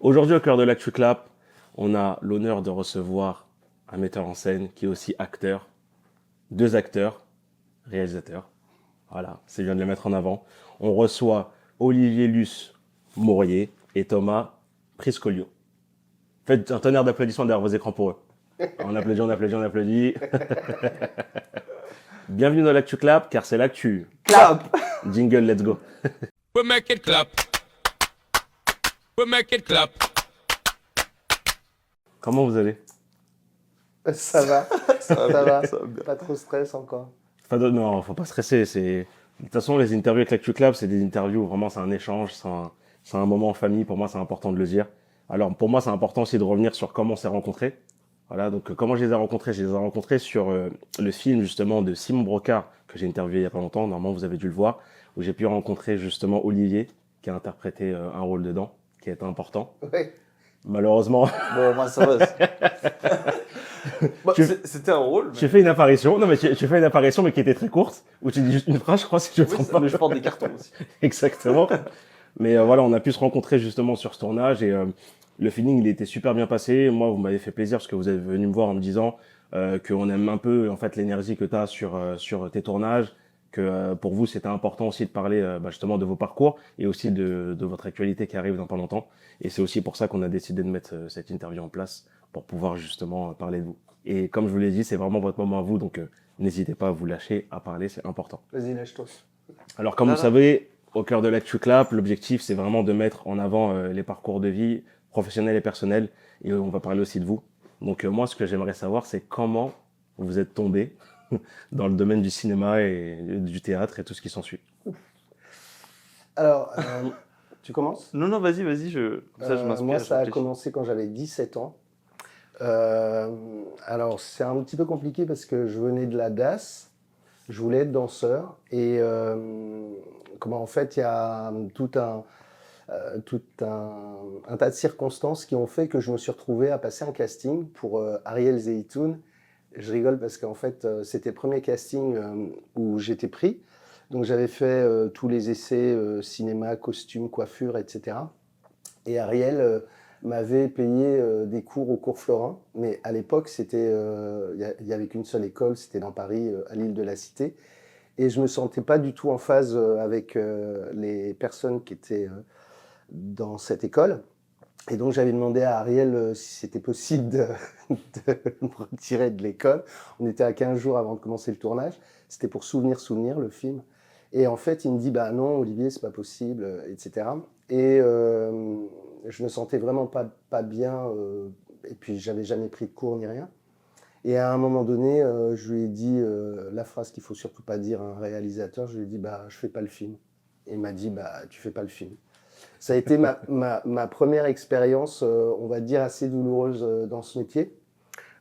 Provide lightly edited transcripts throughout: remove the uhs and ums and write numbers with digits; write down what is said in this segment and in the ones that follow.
Aujourd'hui, au cœur de l'Actu Clap, on a l'honneur de recevoir un metteur en scène qui est aussi acteur, deux acteurs, réalisateurs. Voilà, c'est bien de les mettre en avant. On reçoit Olivier Luce Mourier et Thomas Priscolio. Faites un tonnerre d'applaudissements derrière vos écrans pour eux. On applaudit, on applaudit, on applaudit. Bienvenue dans l'Actu Clap, car c'est l'actu. Clap! Jingle, let's go. We make it clap. We make it clap. Comment vous allez? Ça va, Ça ça va. bien. Pas trop stress encore. Non, faut pas stresser. De toute façon, les interviews avec l'Actu Club, c'est des interviews, vraiment, c'est un échange, c'est un moment en famille. Pour moi, c'est important de le dire. Alors, pour moi, c'est important aussi de revenir sur comment on s'est rencontrés. Voilà, donc comment je les ai rencontrés? Je les ai rencontrés sur le film, justement, de Simon Brocard, que j'ai interviewé il y a pas longtemps. Normalement, vous avez dû le voir, où j'ai pu rencontrer, justement, Olivier, qui a interprété un rôle dedans, qui a été important. Ouais. Malheureusement, Bon, moi, ça va. Bah, Tu- c'était un rôle. j'ai fait une apparition. Non, mais tu fais une apparition, mais qui était très courte, où tu dis juste une phrase, je crois, si je me Oui, trompe pas. mais je porte des cartons aussi. Exactement. Mais voilà, on a pu se rencontrer justement sur ce tournage et le feeling, il était super bien passé. Moi, vous m'avez fait plaisir parce que vous êtes venu me voir en me disant qu'on aime un peu en fait l'énergie que tu as sur tes tournages, que pour vous, c'était important aussi de parler justement de vos parcours et aussi de votre actualité qui arrive dans pas longtemps. Et c'est aussi pour ça qu'on a décidé de mettre cette interview en place pour pouvoir justement parler de vous. Et comme je vous l'ai dit, c'est vraiment votre moment à vous, donc n'hésitez pas à vous lâcher, à parler, c'est important. Vas-y, lâche-toi. Alors, comme Là, vous là. savez, au cœur de l'Actu Clap, l'objectif, c'est vraiment de mettre en avant les parcours de vie professionnels et personnels. Et on va parler aussi de vous. Donc, moi, ce que j'aimerais savoir, c'est comment vous êtes tombé dans le domaine du cinéma et du théâtre et tout ce qui s'ensuit. Alors, tu commences? Non, non, vas-y, comme ça, je m'inspire. Moi, je ça a réfléchis. commencé quand j'avais 17 ans. Alors, c'est un petit peu compliqué parce que je venais de la DAS, je voulais être danseur. Et comment en fait, il y a tout un tas de circonstances qui ont fait que je me suis retrouvé à passer un casting pour Ariel Zeytoun. Je rigole parce qu'en fait, c'était le premier casting où j'étais pris. Donc j'avais fait tous les essais cinéma, costume, coiffure, etc. Et Ariel m'avait payé des cours au cours Florin. Mais à l'époque, il y avait qu'une seule école, c'était dans Paris, à l'île de la Cité. Et je me sentais pas du tout en phase avec les personnes qui étaient dans cette école. Et donc j'avais demandé à Ariel si c'était possible de me retirer de l'école. On était à 15 jours avant de commencer le tournage. C'était pour Souvenir, le film. Et en fait, il me dit, bah non, Olivier, c'est pas possible, etc. Et je me sentais vraiment pas bien. Et puis, j'avais jamais pris de cours ni rien. Et à un moment donné, je lui ai dit la phrase qu'il faut surtout pas dire à un réalisateur. Je lui ai dit, bah, je fais pas le film. Et il m'a dit, bah, tu fais pas le film. Ça a été ma première expérience, on va dire, assez douloureuse dans ce métier.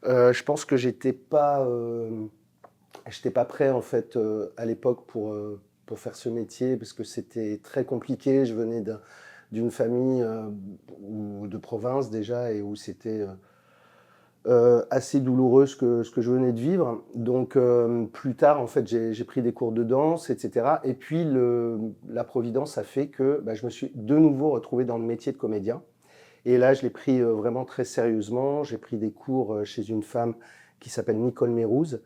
Je pense que j'étais pas prêt, en fait, à l'époque pour faire ce métier, parce que c'était très compliqué. Je venais d'une famille de province déjà, et où c'était assez douloureux ce que je venais de vivre. Donc plus tard, en fait, j'ai pris des cours de danse, etc. Et puis la providence a fait que je me suis de nouveau retrouvé dans le métier de comédien. Et là, je l'ai pris vraiment très sérieusement. J'ai pris des cours chez une femme qui s'appelle Nicole Mérouse.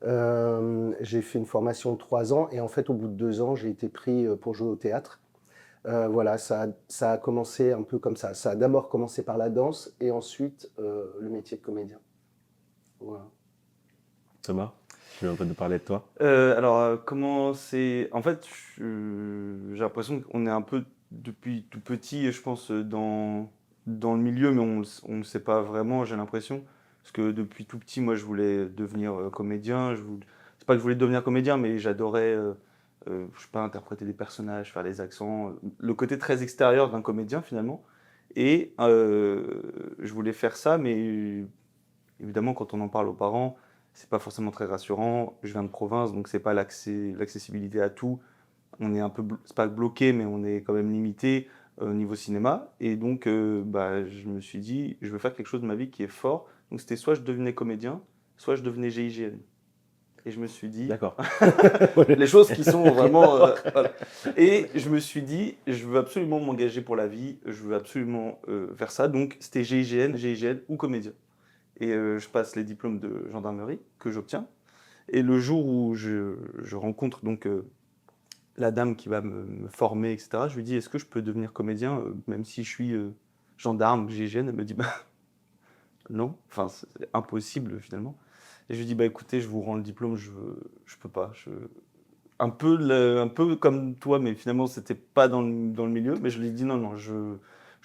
J'ai fait une formation de 3 ans et en fait, au bout de 2 ans, j'ai été pris pour jouer au théâtre. Voilà, ça a commencé un peu comme ça. Ça a d'abord commencé par la danse et ensuite le métier de comédien. Voilà. Thomas, je vais un peu de parler de toi. Comment c'est. En fait, j'ai l'impression qu'on est un peu depuis tout petit, je pense, dans le milieu, mais on ne le sait pas vraiment, j'ai l'impression. Parce que depuis tout petit, moi, je voulais devenir comédien. C'est pas que je voulais devenir comédien, mais j'adorais, je sais pas, interpréter des personnages, faire les accents, le côté très extérieur d'un comédien, finalement. Et je voulais faire ça, mais évidemment, quand on en parle aux parents, c'est pas forcément très rassurant. Je viens de province, donc c'est pas l'accessibilité à tout. On est un peu, c'est pas bloqué, mais on est quand même limité au niveau cinéma. Et donc, je me suis dit, je veux faire quelque chose de ma vie qui est fort. Donc c'était soit je devenais comédien, soit je devenais GIGN. Et je me suis dit, D'accord. les choses qui sont vraiment. Voilà. Et je me suis dit, je veux absolument m'engager pour la vie, je veux absolument faire ça. Donc c'était GIGN ou comédien. Et je passe les diplômes de gendarmerie que j'obtiens. Et le jour où je rencontre donc la dame qui va me former, etc., je lui dis, est-ce que je peux devenir comédien, même si je suis gendarme, GIGN? Elle me dit, bah non, enfin c'est impossible finalement. Et je lui dis, bah écoutez, je vous rends le diplôme, je peux pas. Un peu comme toi, mais finalement, c'était pas dans le milieu. Mais je lui ai dit, non, non, je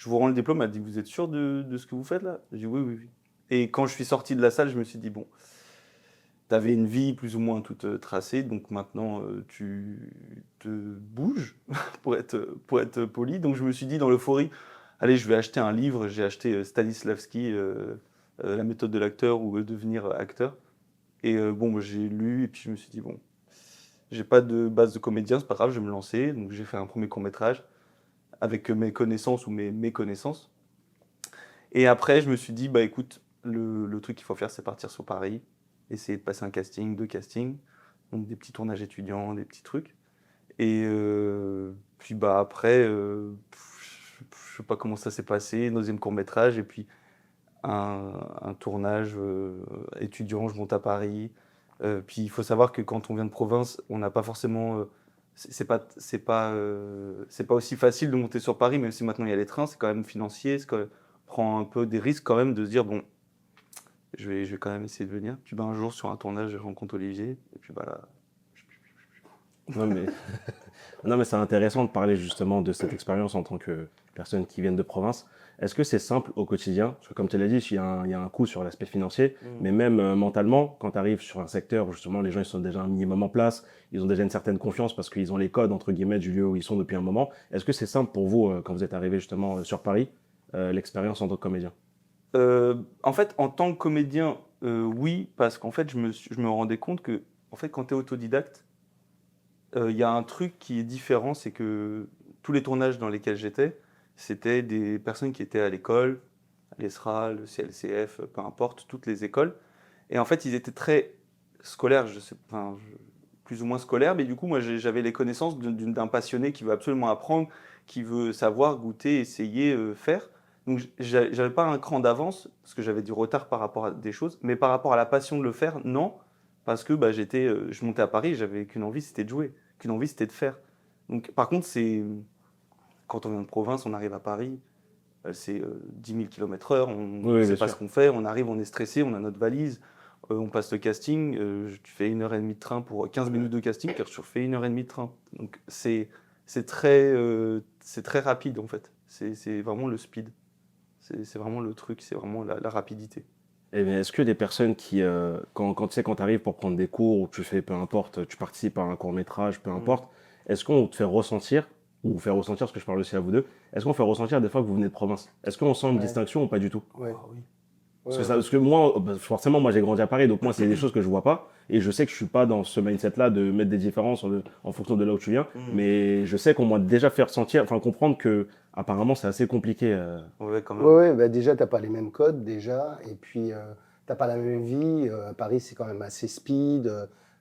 vous rends le diplôme. Elle a dit, vous êtes sûr de ce que vous faites là? J'ai dit, oui, oui, oui. Et quand je suis sorti de la salle, je me suis dit, bon, tu avais une vie plus ou moins toute tracée, donc maintenant, tu te bouges, pour être poli. Donc je me suis dit, dans l'euphorie, allez, je vais acheter un livre. J'ai acheté Stanislavski, La méthode de l'acteur ou Devenir acteur. Et bon, bah, j'ai lu et puis je me suis dit, bon, j'ai pas de base de comédien, c'est pas grave, je vais me lancer. Donc j'ai fait un premier court-métrage avec mes connaissances ou mes méconnaissances. Et après, je me suis dit, bah écoute, le truc qu'il faut faire, c'est partir sur Paris, essayer de passer un casting, deux castings, donc des petits tournages étudiants, des petits trucs. Et puis bah après, je sais pas comment ça s'est passé, deuxième court-métrage, et puis un tournage étudiant, je monte à Paris. Puis il faut savoir que quand on vient de province, on n'a pas forcément. C'est pas aussi facile de monter sur Paris, même si maintenant il y a les trains, c'est quand même financier, prend un peu des risques quand même de se dire bon, je vais quand même essayer de venir. Puis bah, un jour sur un tournage, je rencontre Olivier, et puis bah là. Non, mais, non, mais c'est intéressant de parler justement de cette expérience en tant que personne qui vient de province. Est-ce que c'est simple au quotidien? Parce que comme tu l'as dit, il y a un coût sur l'aspect financier, mais même mentalement, quand tu arrives sur un secteur où justement les gens ils sont déjà un minimum en place, ils ont déjà une certaine confiance parce qu'ils ont les codes entre guillemets du lieu où ils sont depuis un moment. Est-ce que c'est simple pour vous quand vous êtes arrivé justement sur Paris, l'expérience en tant que comédien? En fait, en tant que comédien, oui, parce qu'en fait, je me rendais compte que en fait, quand tu es autodidacte, il y a un truc qui est différent, c'est que tous les tournages dans lesquels j'étais, c'était des personnes qui étaient à l'école, à l'ESRA, le CLCF, peu importe, toutes les écoles. Et en fait, ils étaient très scolaires, plus ou moins scolaires, mais du coup, moi, j'avais les connaissances d'un passionné qui veut absolument apprendre, qui veut savoir, goûter, essayer, faire. Donc, j'avais pas un cran d'avance, parce que j'avais du retard par rapport à des choses, mais par rapport à la passion de le faire, non, parce que bah, je montais à Paris, j'avais qu'une envie, c'était de jouer, qu'une envie, c'était de faire. Donc, par contre, quand on vient de province, on arrive à Paris, c'est 10 000 km/h, on Oui, ne oui, sait bien pas sûr. ce qu'on fait, on arrive, on est stressé, on a notre valise, on passe le casting, tu fais 1h30 de train pour 15 minutes de casting, car tu refais 1h30 de train. Donc c'est très rapide en fait, c'est vraiment le speed, c'est vraiment le truc, c'est vraiment la rapidité. Eh bien, est-ce que des personnes qui, quand tu sais, quand tu arrives pour prendre des cours ou tu fais, peu importe, tu participes à un court-métrage, peu importe, est-ce qu'on te fait ressentir, ou vous fait ressentir, parce que je parle aussi à vous deux, est-ce qu'on fait ressentir des fois que vous venez de province? Est-ce qu'on sent une Ouais. distinction ou pas du tout? Ouais. Ah oui. Parce que, parce que moi, forcément, moi j'ai grandi à Paris, donc moi c'est des choses que je vois pas, et je sais que je suis pas dans ce mindset-là de mettre des différences en fonction de là où tu viens, mais je sais qu'on m'a déjà fait ressentir, enfin comprendre que apparemment c'est assez compliqué. Ouais, quand même. Ouais, ouais, bah déjà, t'as pas les mêmes codes, déjà. Et puis, t'as pas la même vie. À Paris, c'est quand même assez speed.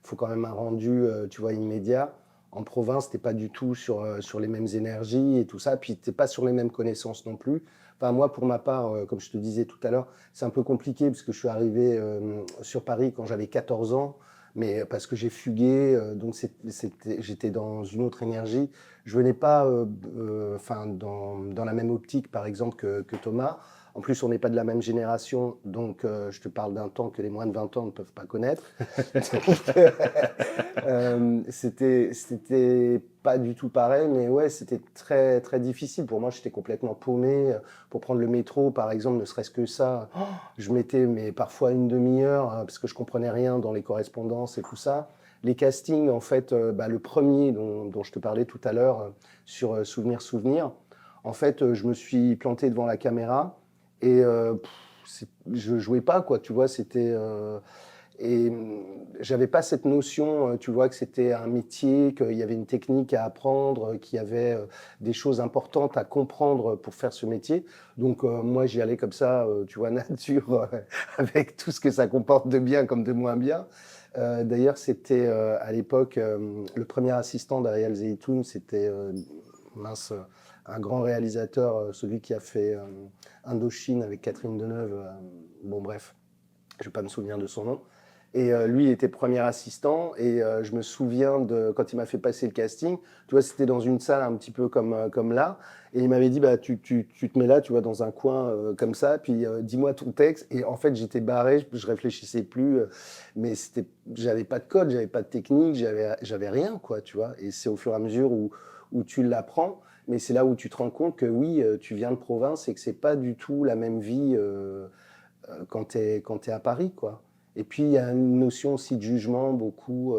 Faut quand même un rendu, tu vois, immédiat. En province, t'es pas du tout sur les mêmes énergies et tout ça. Puis, t'es pas sur les mêmes connaissances non plus. Enfin, moi, pour ma part, comme je te disais tout à l'heure, c'est un peu compliqué parce que je suis arrivé sur Paris quand j'avais 14 ans. Mais parce que j'ai fugué, donc j'étais dans une autre énergie. Je venais pas dans la même optique, par exemple, que Thomas. En plus, on n'est pas de la même génération, donc je te parle d'un temps que les moins de 20 ans ne peuvent pas connaître. Donc, c'était pas du tout pareil, mais ouais, c'était très, très difficile. Pour moi, j'étais complètement paumé. Pour prendre le métro, par exemple, ne serait-ce que ça, je mettais parfois une demi-heure parce que je comprenais rien dans les correspondances et tout ça. Les castings, en fait, le premier dont je te parlais tout à l'heure sur Souvenir, en fait, je me suis planté devant la caméra et je jouais pas, quoi, tu vois, et j'avais pas cette notion, tu vois, que c'était un métier, qu'il y avait une technique à apprendre, qu'il y avait des choses importantes à comprendre pour faire ce métier. Donc moi, j'y allais comme ça, tu vois, nature, avec tout ce que ça comporte de bien comme de moins bien. D'ailleurs, c'était à l'époque le premier assistant d'Ariel Zeytoun, c'était mince, un grand réalisateur, celui qui a fait Indochine avec Catherine Deneuve. Bon, bref, je ne vais pas me souvenir de son nom. Et lui, il était premier assistant. Et je me souviens de quand il m'a fait passer le casting. Tu vois, c'était dans une salle un petit peu comme là. Et il m'avait dit, bah, tu te mets là, tu vois, dans un coin comme ça. Puis dis-moi ton texte. Et en fait, j'étais barré, je réfléchissais plus. Mais j'avais pas de code, j'avais pas de technique, j'avais rien, quoi, tu vois. Et c'est au fur et à mesure où tu l'apprends. Mais c'est là où tu te rends compte que oui, tu viens de province et que c'est pas du tout la même vie quand t'es à Paris, quoi. Et puis, il y a une notion aussi de jugement, beaucoup.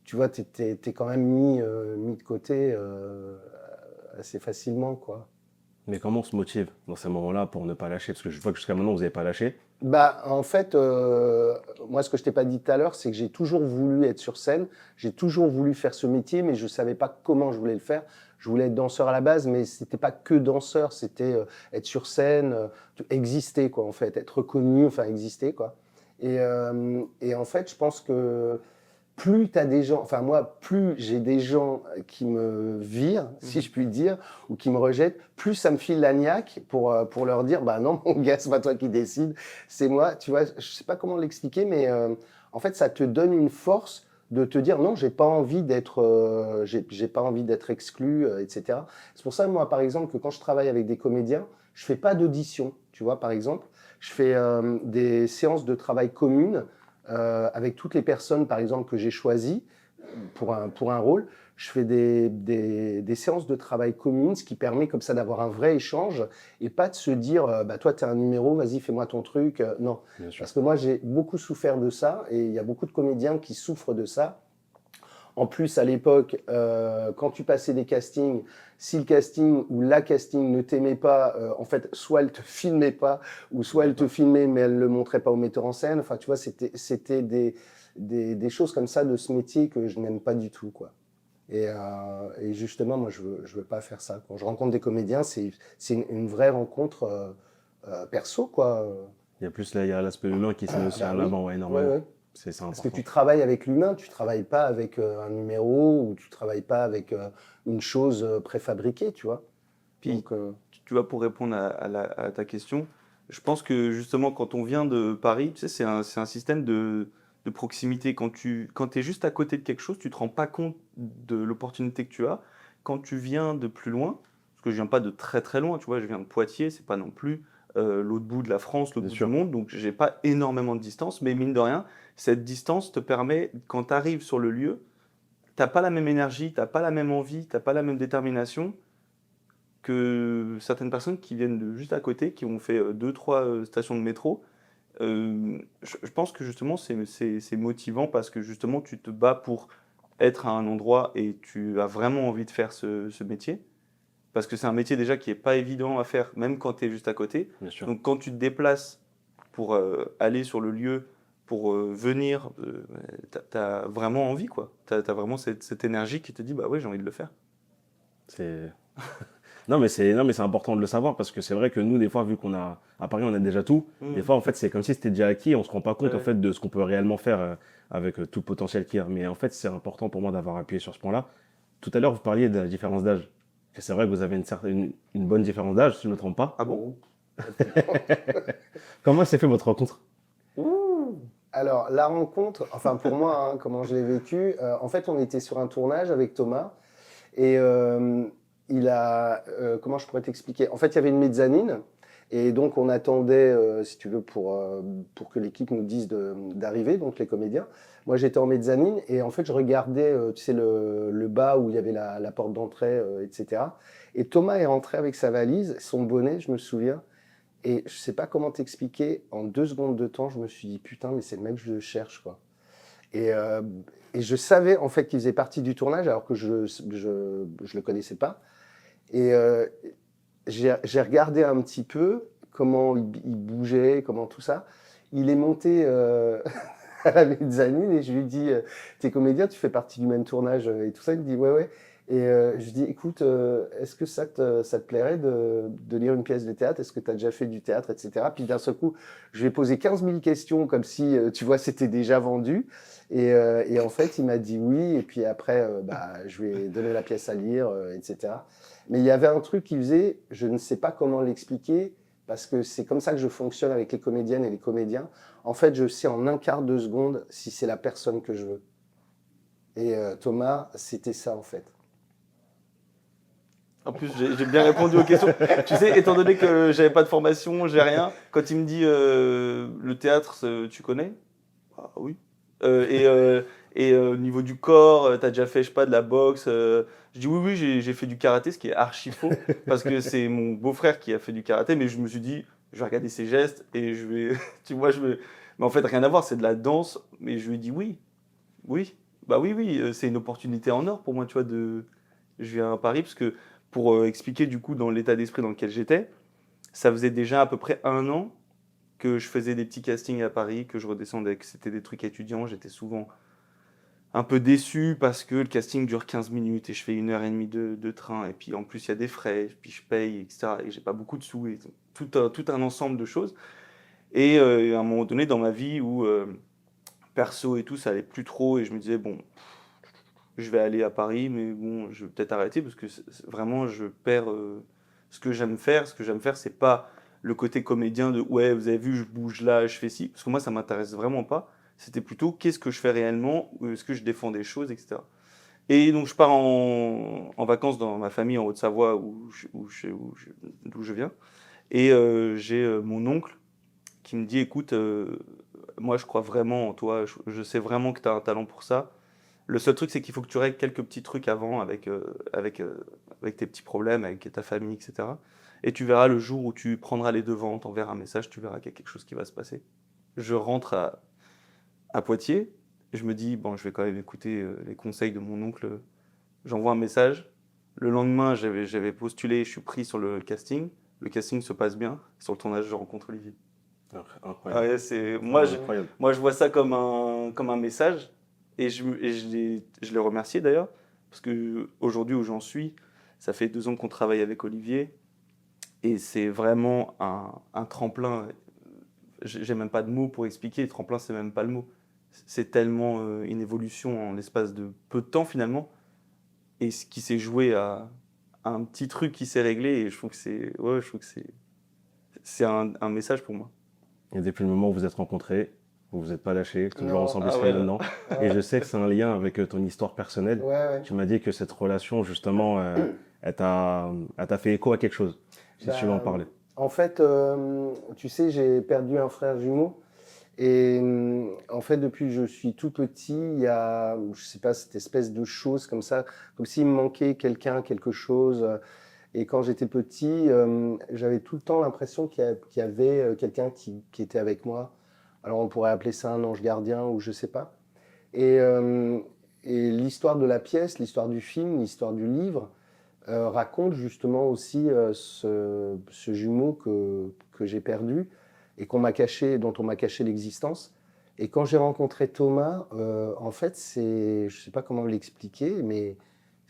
Tu vois, t'es quand même mis de côté assez facilement, quoi. Mais comment on se motive dans ces moments-là pour ne pas lâcher? Parce que je vois que jusqu'à maintenant, vous n'avez pas lâché. Bah, en fait, moi, ce que je t'ai pas dit tout à l'heure, c'est que j'ai toujours voulu être sur scène. J'ai toujours voulu faire ce métier, mais je savais pas comment je voulais le faire. Je voulais être danseur à la base, mais c'était pas que danseur, c'était être sur scène, exister, quoi, en fait, être reconnu, enfin, exister, quoi. Et en fait, je pense que plus tu as des gens, enfin moi, plus j'ai des gens qui me virent, si je puis dire, ou qui me rejettent, plus ça me file la niaque pour leur dire, bah non, mon gars, c'est pas toi qui décide, c'est moi. Tu vois, je sais pas comment l'expliquer, mais en fait, ça te donne une force de te dire, non, j'ai pas envie j'ai pas envie d'être exclu, etc. C'est pour ça, moi, par exemple, que quand je travaille avec des comédiens, je fais pas d'audition, tu vois, par exemple. Je fais des séances de travail communes avec toutes les personnes, par exemple, que j'ai choisies pour un rôle. Je fais des séances de travail communes, ce qui permet comme ça d'avoir un vrai échange et pas de se dire bah, toi, tu as un numéro, vas-y, fais-moi ton truc. Non, Bien sûr. parce que moi, j'ai beaucoup souffert de ça et il y a beaucoup de comédiens qui souffrent de ça. En plus, à l'époque, quand tu passais des castings, si le casting ou la casting ne t'aimait pas, en fait, soit elle te filmait pas, ou soit elle te filmait mais elle le montrait pas au metteur en scène. Enfin, tu vois, c'était des choses comme ça de ce métier que je n'aime pas du tout, quoi. Et justement, moi, je veux pas faire ça. Quand je rencontre des comédiens, c'est une vraie rencontre perso, quoi. Il y a plus là, il y a l'aspect humain qui se met aussi Bah en oui. avant, ouais, Ouais, énormément. ouais. C'est Parce que important. tu travailles avec l'humain, tu travailles pas avec un numéro ou tu travailles pas avec une chose préfabriquée, tu vois. Puis, Donc, tu vois, pour répondre à ta question, je pense que justement, quand on vient de Paris, tu sais, c'est un système de proximité. Quand es juste à côté de quelque chose, tu te rends pas compte de l'opportunité que tu as. Quand tu viens de plus loin, parce que je viens pas de très très loin, tu vois, je viens de Poitiers, c'est pas non plus l'autre bout de la France, l'autre Bien bout du sûr. monde, donc j'ai pas énormément de distance, mais mine de rien, cette distance te permet, quand tu arrives sur le lieu, t'as pas la même énergie, t'as pas la même envie, t'as pas la même détermination que certaines personnes qui viennent de juste à côté, qui ont fait 2, 3 stations de métro. Je pense que justement c'est motivant parce que justement tu te bats pour être à un endroit et tu as vraiment envie de faire ce métier. Parce que c'est un métier déjà qui n'est pas évident à faire, même quand tu es juste à côté. Bien sûr. Donc quand tu te déplaces pour aller sur le lieu, pour venir, tu as vraiment envie, quoi. Tu as vraiment cette énergie qui te dit, bah ouais, j'ai envie de le faire. C'est non mais c'est important de le savoir parce que c'est vrai que nous des fois vu qu'on a à Paris on a déjà tout, Mm. des fois en fait c'est comme si c'était déjà acquis et on se rend pas compte en Ouais. fait de ce qu'on peut réellement faire avec tout le potentiel qu'il y a. Mais en fait c'est important pour moi d'avoir appuyé sur ce point-là. Tout à l'heure vous parliez de la différence d'âge. Et c'est vrai que vous avez une bonne différence d'âge si je ne me trompe pas. Ah bon? Comment s'est fait votre rencontre? alors, la rencontre, enfin pour moi, hein, comment je l'ai vécu, en fait, on était sur un tournage avec Thomas et comment je pourrais t'expliquer? En fait, il y avait une mezzanine et donc on attendait, si tu veux, pour que l'équipe nous dise d'arriver, donc les comédiens. Moi, j'étais en mezzanine et en fait, je regardais, tu sais, le bas où il y avait la porte d'entrée, etc. Et Thomas est rentré avec sa valise, son bonnet, je me souviens. Et je sais pas comment t'expliquer, en 2 secondes de temps, je me suis dit, putain, mais c'est le mec que je cherche, quoi. Et, euh, et je savais, en fait, qu'il faisait partie du tournage, alors que je le connaissais pas. Et j'ai regardé un petit peu comment il bougeait, comment tout ça. Il est monté à la mezzanine et je lui dis, t'es comédien, tu fais partie du même tournage et tout ça. Il me dit, ouais, ouais. Et je dis, écoute, est-ce que ça te plairait de lire une pièce de théâtre? Est-ce que tu as déjà fait du théâtre, etc. Puis d'un seul coup, je lui ai posé 15 000 questions comme si, tu vois, c'était déjà vendu. Et en fait, il m'a dit oui. Et puis après, je lui ai donné la pièce à lire, etc. Mais il y avait un truc qu'il faisait, je ne sais pas comment l'expliquer, parce que c'est comme ça que je fonctionne avec les comédiennes et les comédiens. En fait, je sais en un quart de seconde si c'est la personne que je veux. Et Thomas, c'était ça en fait. En plus, j'ai bien répondu aux questions. Tu sais, étant donné que j'avais pas de formation, j'ai rien, quand il me dit le théâtre, tu connais? Ah oui. Au niveau du corps, t'as déjà fait, je sais pas, de la boxe? Je dis oui, oui, j'ai fait du karaté, ce qui est archi faux, parce que c'est mon beau-frère qui a fait du karaté, mais je me suis dit, je vais regarder ses gestes et je vais, tu vois, je vais. Mais en fait, rien à voir, c'est de la danse. Mais je lui ai dit oui, oui, bah oui, oui, c'est une opportunité en or pour moi, tu vois, je viens à Paris, parce que pour expliquer du coup dans l'état d'esprit dans lequel j'étais, ça faisait déjà à peu près 1 an que je faisais des petits castings à Paris, que je redescendais, que c'était des trucs étudiants. J'étais souvent un peu déçu parce que le casting dure 15 minutes et je fais 1h30 de train. Et puis en plus, il y a des frais, puis je paye, etc. Et j'ai pas beaucoup de sous, et tout un ensemble de choses. Et à un moment donné dans ma vie où perso et tout, ça allait plus trop, et je me disais, bon, je vais aller à Paris, mais bon, je vais peut-être arrêter parce que vraiment, je perds ce que j'aime faire. Ce que j'aime faire, c'est pas le côté comédien de ouais, vous avez vu, je bouge là, je fais ci, parce que moi, ça m'intéresse vraiment pas. C'était plutôt qu'est-ce que je fais réellement, ou est-ce que je défends des choses, etc. Et donc, je pars en vacances dans ma famille en Haute-Savoie, d'où je viens. Et j'ai mon oncle qui me dit, écoute, moi, je crois vraiment en toi, je sais vraiment que tu as un talent pour ça. Le seul truc, c'est qu'il faut que tu règles quelques petits trucs avant avec tes petits problèmes, avec ta famille, etc. Et tu verras le jour où tu prendras les devants, t'enverras un message, tu verras qu'il y a quelque chose qui va se passer. Je rentre à Poitiers, et je me dis, bon, je vais quand même écouter les conseils de mon oncle. J'envoie un message. Le lendemain, j'avais postulé, je suis pris sur le casting. Le casting se passe bien. Sur le tournage, je rencontre Olivier. Incroyable. Ouais, Incroyable. moi, je vois ça comme un message. Et je l'ai remercié d'ailleurs, parce qu'aujourd'hui où j'en suis, ça fait 2 ans qu'on travaille avec Olivier, et c'est vraiment un tremplin. J'ai même pas de mots pour expliquer, tremplin, c'est même pas le mot. C'est tellement une évolution en l'espace de peu de temps finalement, et ce qui s'est joué à un petit truc qui s'est réglé, et je trouve que c'est un message pour moi. Et depuis le moment où vous êtes rencontrés, vous vous êtes pas lâchés, toujours Non. ensemble Ah jusqu'à ouais. maintenant. Ouais. Et je sais que c'est un lien avec ton histoire personnelle. Ouais. Tu m'as dit que cette relation, justement, elle t'a fait écho à quelque chose. Si tu veux en parler. En fait, tu sais, j'ai perdu un frère jumeau. Et en fait, depuis que je suis tout petit, il y a, je sais pas, cette espèce de chose comme ça, comme s'il me manquait quelqu'un, quelque chose. Et quand j'étais petit, j'avais tout le temps l'impression qu'il y avait quelqu'un qui était avec moi. Alors on pourrait appeler ça un ange gardien ou je sais pas. Et, euh, et l'histoire de la pièce, l'histoire du film, l'histoire du livre raconte justement aussi ce jumeau que j'ai perdu et dont on m'a caché l'existence. Et quand j'ai rencontré Thomas, en fait, je sais pas comment l'expliquer, mais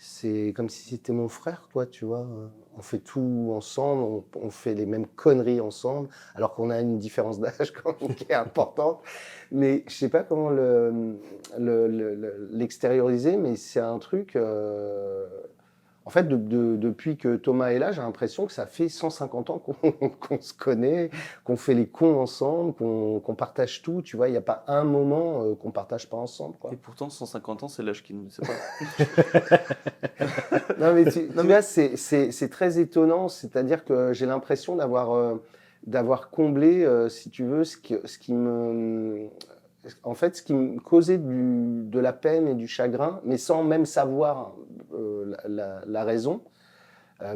c'est comme si c'était mon frère, quoi, tu vois. On fait tout ensemble, on fait les mêmes conneries ensemble, alors qu'on a une différence d'âge quand même qui est importante. Mais je sais pas comment l'extérioriser, mais c'est un truc. En fait, depuis que Thomas est là, j'ai l'impression que ça fait 150 ans qu'on se connaît, qu'on fait les cons ensemble, qu'on partage tout. Tu vois, il n'y a pas un moment qu'on partage pas ensemble, quoi. Et pourtant, 150 ans, c'est l'âge qui ne sait pas. Non, mais tu vois, c'est très étonnant. C'est-à-dire que j'ai l'impression d'avoir comblé, si tu veux, ce qui me causait de la peine et du chagrin, mais sans même savoir la raison,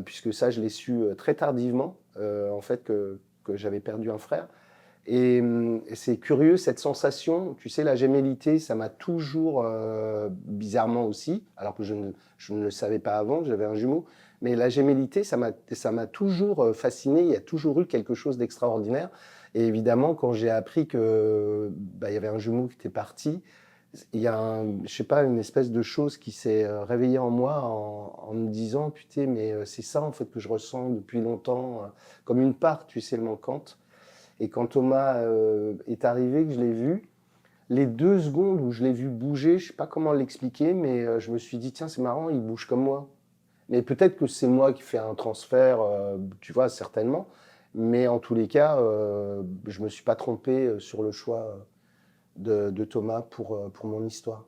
puisque ça, je l'ai su très tardivement, en fait, que j'avais perdu un frère. Et c'est curieux, cette sensation, tu sais, la gémellité, ça m'a toujours, bizarrement aussi, alors que je ne le savais pas avant, j'avais un jumeau, mais la gémellité, ça m'a toujours fasciné, il y a toujours eu quelque chose d'extraordinaire. Et évidemment, quand j'ai appris que il y avait un jumeau qui était parti, il y a je sais pas, une espèce de chose qui s'est réveillée en moi en me disant, putain, mais c'est ça en fait que je ressens depuis longtemps, comme une part, tu sais, manquante. Et quand Thomas est arrivé, que je l'ai vu, les 2 secondes où je l'ai vu bouger, je sais pas comment l'expliquer, mais je me suis dit, tiens, c'est marrant, il bouge comme moi. Mais peut-être que c'est moi qui fais un transfert, tu vois, certainement. Mais en tous les cas, je me suis pas trompé sur le choix de Thomas pour mon histoire.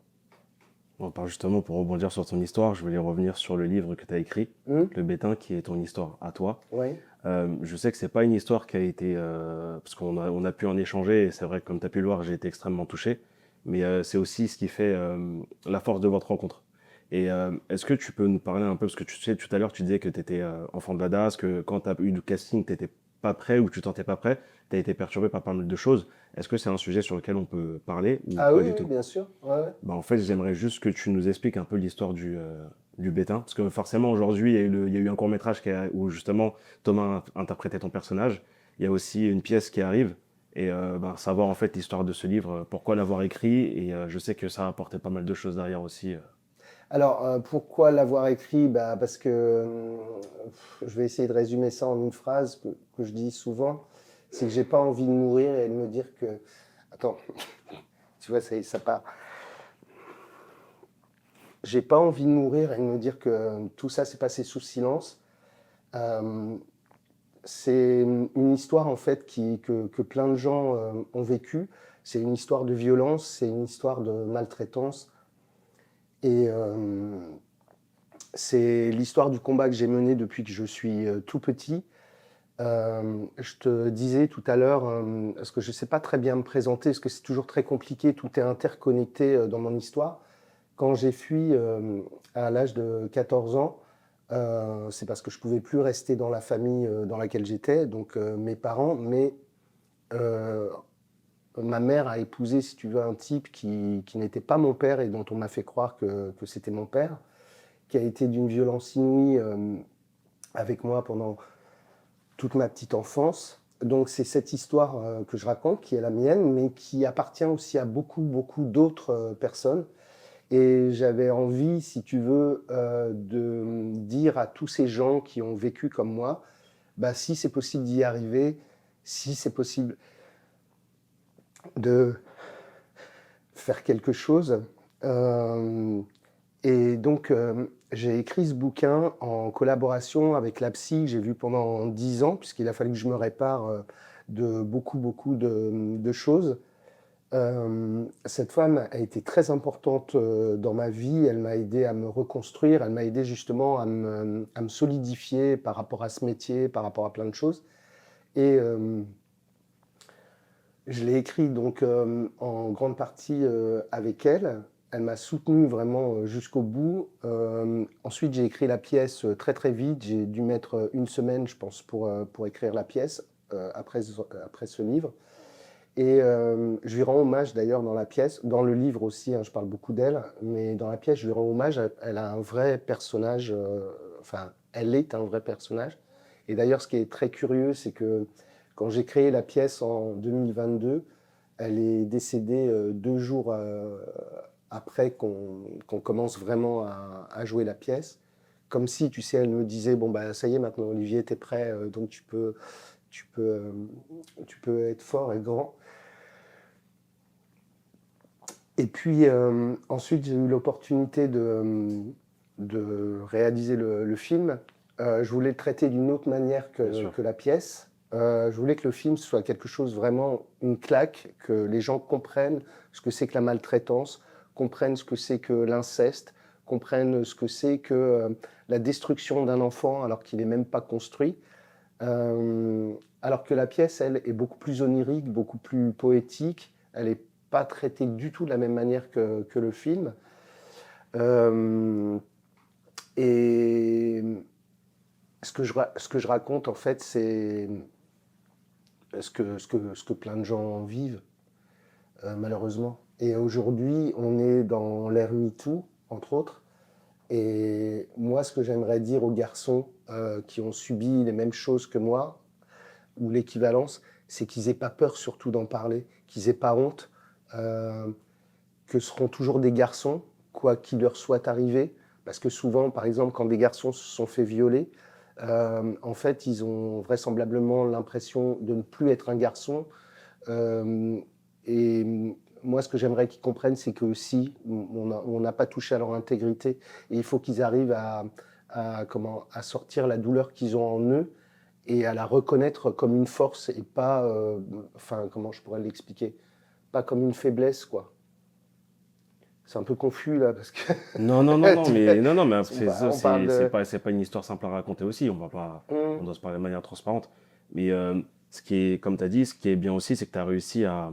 Bon, justement, pour rebondir sur ton histoire, je voulais revenir sur le livre que tu as écrit, Le Bétain, qui est ton histoire à toi. Oui. Je sais que c'est pas une histoire qui a été... parce on a pu en échanger, et c'est vrai que comme tu as pu le voir, j'ai été extrêmement touché. Mais c'est aussi ce qui fait la force de votre rencontre. Et est-ce que tu peux nous parler un peu, parce que tu sais, tout à l'heure, tu disais que tu étais enfant de la DAS, que quand tu as eu le casting, tu n'étais pas prêt ou tu ne te sentais pas prêt, tu as été perturbé par pas mal de choses. Est-ce que c'est un sujet sur lequel on peut parler ou Ah pas oui, du oui, tout? bien sûr. Ouais, ouais. Bah, en fait, j'aimerais juste que tu nous expliques un peu l'histoire du Bétain. Parce que forcément, aujourd'hui, il y a eu un court-métrage où justement Thomas interprétait ton personnage. Il y a aussi une pièce qui arrive. Et savoir en fait l'histoire de ce livre, pourquoi l'avoir écrit. Et je sais que ça a apporté pas mal de choses derrière aussi. Alors, pourquoi l'avoir écrit? Bah, parce que je vais essayer de résumer ça en une phrase que je dis souvent. C'est que j'ai pas envie de mourir et de me dire que... Attends, tu vois, ça part. J'ai pas envie de mourir et de me dire que tout ça s'est passé sous silence. Euh, c'est une histoire en fait que plein de gens ont vécu. C'est une histoire de violence, c'est une histoire de maltraitance. Et c'est l'histoire du combat que j'ai mené depuis que je suis tout petit. Je te disais tout à l'heure, parce que je ne sais pas très bien me présenter, parce que c'est toujours très compliqué, tout est interconnecté dans mon histoire. Quand j'ai fui à l'âge de 14 ans, c'est parce que je ne pouvais plus rester dans la famille dans laquelle j'étais, donc mes parents, mais euh, ma mère a épousé, si tu veux, un type qui n'était pas mon père et dont on m'a fait croire que c'était mon père, qui a été d'une violence inouïe avec moi pendant toute ma petite enfance. Donc c'est cette histoire que je raconte, qui est la mienne, mais qui appartient aussi à beaucoup, beaucoup d'autres personnes. Et j'avais envie, si tu veux, de dire à tous ces gens qui ont vécu comme moi, bah, si c'est possible d'y arriver, si c'est possible de faire quelque chose. Et donc, j'ai écrit ce bouquin en collaboration avec la psy que j'ai vue pendant 10 ans, puisqu'il a fallu que je me répare de beaucoup, beaucoup de choses. Cette femme a été très importante dans ma vie. Elle m'a aidé à me reconstruire. Elle m'a aidé justement à me solidifier par rapport à ce métier, par rapport à plein de choses. Et je l'ai écrit donc en grande partie avec elle. Elle m'a soutenu vraiment jusqu'au bout. Ensuite, j'ai écrit la pièce très très vite. J'ai dû mettre une semaine, je pense, pour écrire la pièce après ce livre. Et je lui rends hommage d'ailleurs dans la pièce, dans le livre aussi, hein, je parle beaucoup d'elle, mais dans la pièce, je lui rends hommage. Elle a un vrai personnage, enfin, elle est un vrai personnage. Et d'ailleurs, ce qui est très curieux, c'est que quand j'ai créé la pièce en 2022, elle est décédée 2 jours après qu'on commence vraiment à jouer la pièce. Comme si, tu sais, elle me disait, bon, bah, ça y est, maintenant, Olivier, t'es prêt, donc tu peux, tu peux être fort et grand. Et puis ensuite, j'ai eu l'opportunité de réaliser le film. Je voulais le traiter d'une autre manière que la pièce. Je voulais que le film soit quelque chose vraiment, une claque, que les gens comprennent ce que c'est que la maltraitance, comprennent ce que c'est que l'inceste, comprennent ce que c'est que la destruction d'un enfant alors qu'il n'est même pas construit. Alors que la pièce, elle, est beaucoup plus onirique, beaucoup plus poétique. Elle n'est pas traitée du tout de la même manière que le film. Et ce que je raconte, en fait, c'est ce que plein de gens vivent, malheureusement. Et aujourd'hui, on est dans l'ère MeToo, entre autres. Et moi, ce que j'aimerais dire aux garçons qui ont subi les mêmes choses que moi, ou l'équivalence, c'est qu'ils n'aient pas peur surtout d'en parler, qu'ils n'aient pas honte, que seront toujours des garçons, quoi qu'il leur soit arrivé. Parce que souvent, par exemple, quand des garçons se sont fait violer, en fait, ils ont vraisemblablement l'impression de ne plus être un garçon. Euh, et moi, ce que j'aimerais qu'ils comprennent, c'est que si on n'a pas touché à leur intégrité, et il faut qu'ils arrivent à sortir la douleur qu'ils ont en eux et à la reconnaître comme une force et pas, enfin, comment je pourrais l'expliquer, pas comme une faiblesse, quoi. C'est un peu confus là parce que Non, non, non, non, mais non, non, mais on parle de. c'est pas une histoire simple à raconter aussi. On doit se parler de manière transparente. Mais ce qui est, comme tu as dit, ce qui est bien aussi, c'est que tu as réussi à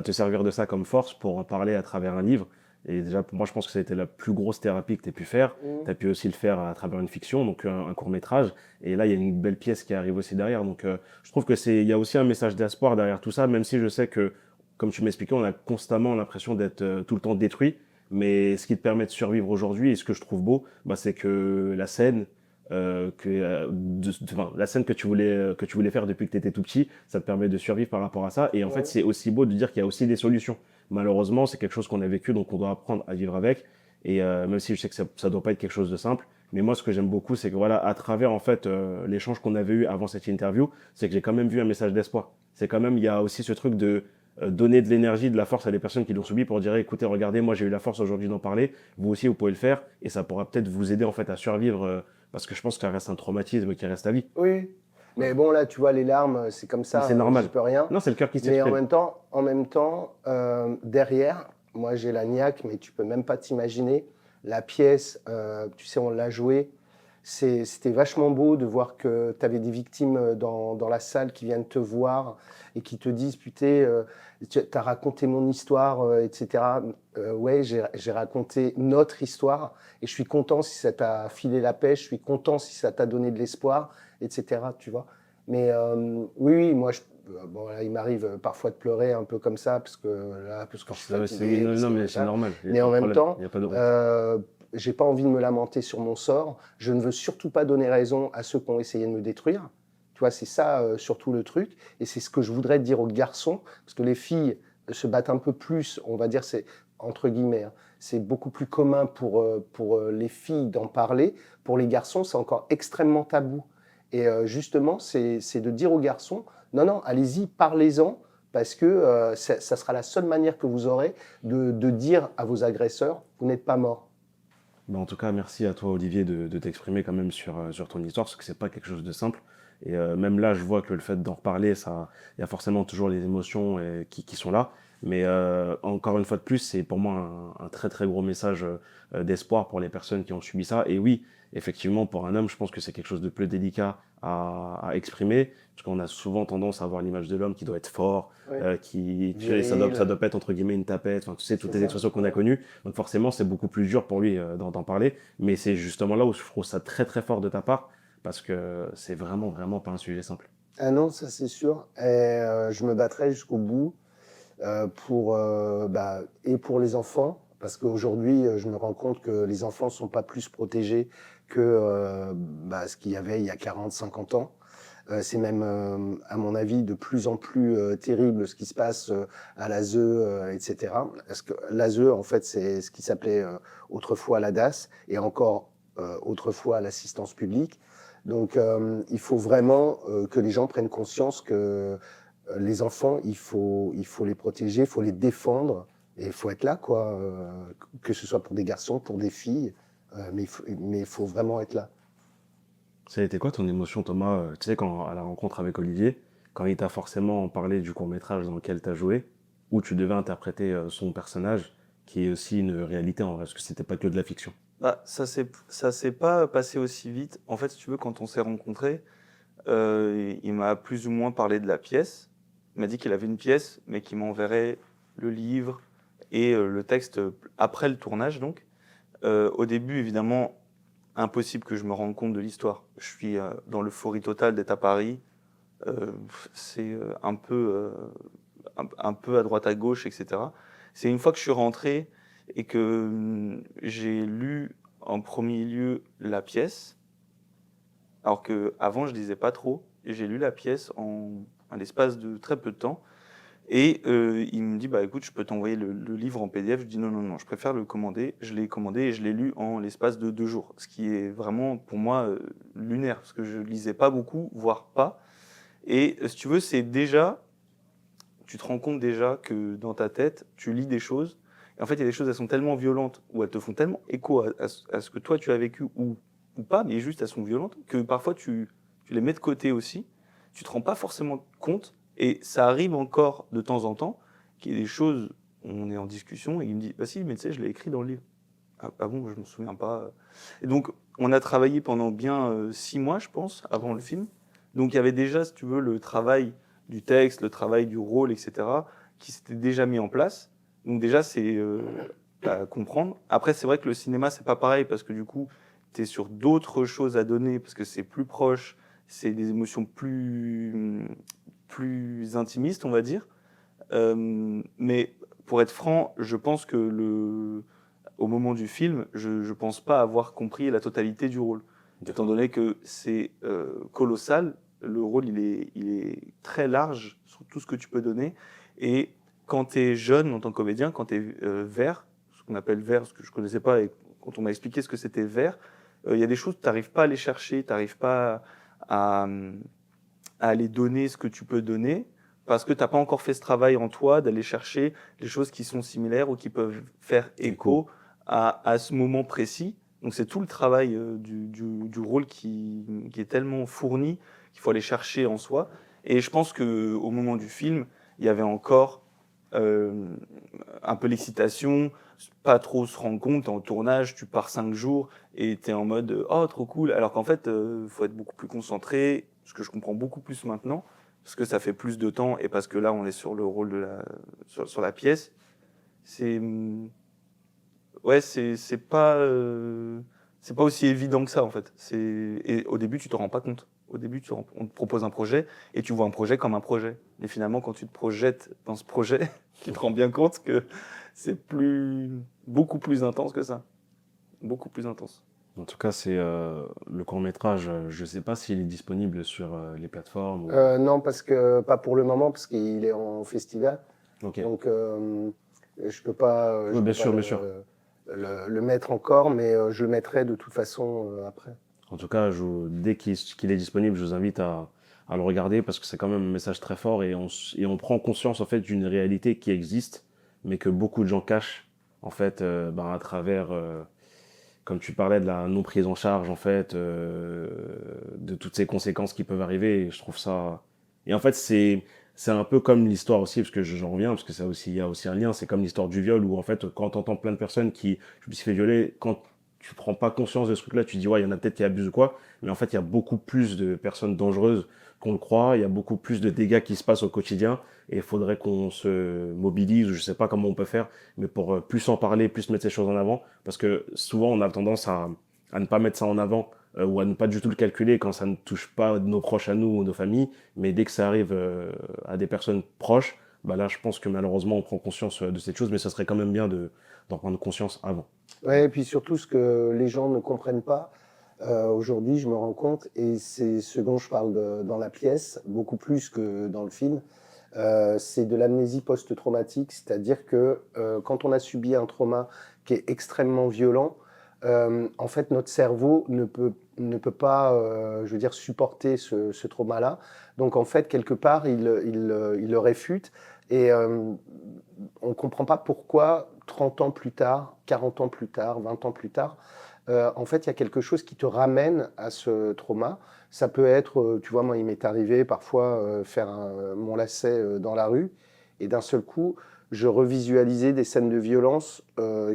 te servir de ça comme force pour en parler à travers un livre. Et déjà, pour moi, je pense que ça a été la plus grosse thérapie que tu aies pu faire. Tu as pu aussi le faire à travers une fiction, donc un court-métrage. Et là, il y a une belle pièce qui arrive aussi derrière. Donc, je trouve que il y a aussi un message d'espoir derrière tout ça, même si je sais que, comme tu m'expliquais, on a constamment l'impression d'être tout le temps détruit. Mais ce qui te permet de survivre aujourd'hui, et ce que je trouve beau, bah, c'est que la scène, enfin, la scène que tu voulais faire depuis que tu étais tout petit, ça te permet de survivre par rapport à ça. Et en fait, c'est aussi beau de dire qu'il y a aussi des solutions. Malheureusement, c'est quelque chose qu'on a vécu, donc on doit apprendre à vivre avec. Et même si je sais que ça doit pas être quelque chose de simple, mais moi, ce que j'aime beaucoup, c'est que voilà, à travers en fait l'échange qu'on avait eu avant cette interview, c'est que j'ai quand même vu un message d'espoir. C'est quand même, il y a aussi ce truc de donner de l'énergie, de la force à des personnes qui l'ont subi pour dire écoutez, regardez, moi j'ai eu la force aujourd'hui d'en parler, vous aussi vous pouvez le faire et ça pourra peut-être vous aider en fait à survivre parce que je pense que ça reste un traumatisme qui reste à vie. Oui, mais bon là, tu vois, les larmes, c'est comme ça, C'est normal. je peux rien. Non, c'est le cœur qui Mais s'exprime. en même temps, derrière, moi j'ai la niaque, mais tu peux même pas t'imaginer la pièce. Tu sais, on l'a jouée. C'était vachement beau de voir que tu avais des victimes dans la salle qui viennent te voir et qui te disent putain, tu as raconté mon histoire, etc. Ouais, j'ai raconté notre histoire et je suis content si ça t'a filé la pêche, je suis content si ça t'a donné de l'espoir, etc. Tu vois. Mais oui, oui, moi, bon, là, il m'arrive parfois de pleurer un peu comme ça parce que quand je suis fatigué, Non, parce non, que mais c'est machin. normal. Il y a Mais pas en de même problème. temps, Il y a pas de honte. j'ai pas envie de me lamenter sur mon sort. Je ne veux surtout pas donner raison à ceux qui ont essayé de me détruire. Tu vois, c'est ça surtout le truc. Et c'est ce que je voudrais dire aux garçons, parce que les filles se battent un peu plus, on va dire, c'est entre guillemets, hein, c'est beaucoup plus commun pour les filles d'en parler. Pour les garçons, c'est encore extrêmement tabou. Et justement, c'est de dire aux garçons, non, non, allez-y, parlez-en, parce que ça sera la seule manière que vous aurez de dire à vos agresseurs, vous n'êtes pas mort. Bah, en tout cas, merci à toi, Olivier, de t'exprimer quand même sur ton histoire, parce que c'est pas quelque chose de simple. Et même là, je vois que le fait d'en reparler, il y a forcément toujours les émotions qui sont là. Mais encore une fois de plus, c'est pour moi un très très gros message d'espoir pour les personnes qui ont subi ça. Et oui, effectivement, pour un homme, je pense que c'est quelque chose de plus délicat à exprimer, parce qu'on a souvent tendance à avoir l'image de l'homme qui doit être fort, Oui. tu sais, Viril. ça doit pas être entre guillemets une tapette, enfin, tu sais, toutes C'est les ça. expressions qu'on a connues. Donc forcément, c'est beaucoup plus dur pour lui d'en parler. Mais c'est justement là où je trouve ça très très fort de ta part, parce que c'est vraiment vraiment pas un sujet simple. Ah non, ça c'est sûr. Et je me battrai jusqu'au bout et pour les enfants, parce qu'aujourd'hui, je me rends compte que les enfants ne sont pas plus protégés que ce qu'il y avait il y a 40, 50 ans. C'est même, à mon avis, de plus en plus terrible ce qui se passe à l'ASE, etc. Parce que l'ASE, en fait, c'est ce qui s'appelait autrefois l'ADAS et encore autrefois l'assistance publique. Donc, il faut vraiment que les gens prennent conscience que les enfants, il faut les protéger, il faut les défendre et il faut être là, quoi. Que ce soit pour des garçons, pour des filles, mais il faut vraiment être là. Ça a été quoi ton émotion, Thomas, tu sais, à la rencontre avec Olivier, quand il t'a forcément parlé du court-métrage dans lequel tu as joué, où tu devais interpréter son personnage, qui est aussi une réalité en vrai, parce que c'était pas que de la fiction. Bah, ça s'est pas passé aussi vite. En fait, si tu veux, quand on s'est rencontrés, il m'a plus ou moins parlé de la pièce. Il m'a dit qu'il avait une pièce, mais qu'il m'enverrait le livre et le texte après le tournage, donc. Au début, évidemment, impossible que je me rende compte de l'histoire. Je suis dans l'euphorie totale d'être à Paris. C'est un peu à droite à gauche, etc. C'est une fois que je suis rentré et que j'ai lu en premier lieu la pièce, alors qu'avant je lisais pas trop, et j'ai lu la pièce à l'espace de très peu de temps, Et il me dit, bah écoute, je peux t'envoyer le livre en PDF. Je dis non, non, non, je préfère le commander. Je l'ai commandé et je l'ai lu en l'espace de 2 jours. Ce qui est vraiment, pour moi, lunaire, parce que je lisais pas beaucoup, voire pas. Et si tu veux, c'est déjà, tu te rends compte déjà que dans ta tête, tu lis des choses. Et en fait, il y a des choses, elles sont tellement violentes, ou elles te font tellement écho à ce que toi tu as vécu, ou pas, mais juste elles sont violentes, que parfois tu les mets de côté aussi. Tu te rends pas forcément compte. Et ça arrive encore de temps en temps qu'il y ait des choses, on est en discussion, et il me dit, bah si, mais tu sais, je l'ai écrit dans le livre. Ah bon, je me souviens pas. Et donc, on a travaillé pendant bien 6 mois, je pense, avant le film. Donc, il y avait déjà, si tu veux, le travail du texte, le travail du rôle, etc., qui s'était déjà mis en place. Donc déjà, c'est à comprendre. Après, c'est vrai que le cinéma, c'est pas pareil, parce que du coup, tu es sur d'autres choses à donner, parce que c'est plus proche, c'est des émotions plus intimistes, on va dire. Mais pour être franc, je pense que au moment du film, je ne pense pas avoir compris la totalité du rôle. Étant donné que c'est colossal, le rôle il est très large sur tout ce que tu peux donner. Et quand tu es jeune en tant que comédien, quand tu es vert, ce qu'on appelle vert, ce que je ne connaissais pas, et quand on m'a expliqué ce que c'était vert, il y a des choses que tu n'arrives pas à aller chercher, tu n'arrives pas à, à aller donner ce que tu peux donner, parce que tu n'as pas encore fait ce travail en toi d'aller chercher les choses qui sont similaires ou qui peuvent faire écho à ce moment précis. Donc c'est tout le travail du rôle qui est tellement fourni qu'il faut aller chercher en soi. Et je pense qu'au moment du film, il y avait encore euh, un peu l'excitation, pas trop se rendre compte, t'es en tournage, tu pars 5 jours et t'es en mode oh trop cool, alors qu'en fait faut être beaucoup plus concentré, ce que je comprends beaucoup plus maintenant, parce que ça fait plus de temps et parce que là on est sur le rôle sur la pièce. C'est ouais, c'est pas aussi évident que ça en fait. Et au début tu te rends pas compte. Au début on te propose un projet et tu vois un projet comme un projet. Et finalement quand tu te projettes dans ce projet, tu te rends bien compte que c'est beaucoup plus intense que ça. Beaucoup plus intense. En tout cas, c'est le court-métrage, je sais pas s'il est disponible sur les plateformes ou... Non, parce que pas pour le moment, parce qu'il est en festival. Ok. Donc, je peux pas, Oui, bien sûr, bien sûr. le mettre encore, mais je le mettrai de toute façon après. En tout cas, dès qu'il est disponible, je vous invite à le regarder parce que c'est quand même un message très fort et et on prend conscience en fait d'une réalité qui existe, mais que beaucoup de gens cachent en fait à travers, comme tu parlais de la non prise en charge en fait, de toutes ces conséquences qui peuvent arriver. Et je trouve ça. Et en fait, c'est un peu comme l'histoire aussi, parce que j'en reviens, parce que ça aussi, il y a aussi un lien. C'est comme l'histoire du viol où en fait, quand t'entends plein de personnes qui je me suis fait violer, quand tu prends pas conscience de ce truc-là, tu dis ouais, il y en a peut-être qui abusent ou quoi, mais en fait, il y a beaucoup plus de personnes dangereuses qu'on le croit, il y a beaucoup plus de dégâts qui se passent au quotidien, et il faudrait qu'on se mobilise, ou je sais pas comment on peut faire, mais pour plus en parler, plus mettre ces choses en avant, parce que souvent on a tendance à ne pas mettre ça en avant, ou à ne pas du tout le calculer quand ça ne touche pas nos proches à nous ou nos familles, mais dès que ça arrive à des personnes proches, bah là je pense que malheureusement on prend conscience de cette chose, mais ça serait quand même bien d'en prendre conscience avant. Ouais, et puis surtout, ce que les gens ne comprennent pas, aujourd'hui, je me rends compte, et c'est ce dont je parle dans la pièce, beaucoup plus que dans le film, c'est de l'amnésie post-traumatique, c'est-à-dire que quand on a subi un trauma qui est extrêmement violent, en fait, notre cerveau ne peut pas, je veux dire, supporter ce trauma-là. Donc, en fait, quelque part, il le réfute. Et on ne comprend pas pourquoi 30 ans plus tard, 40 ans plus tard, 20 ans plus tard, en fait, il y a quelque chose qui te ramène à ce trauma. Ça peut être, tu vois, moi, il m'est arrivé parfois faire mon lacet dans la rue, et d'un seul coup, je revisualisais des scènes de violence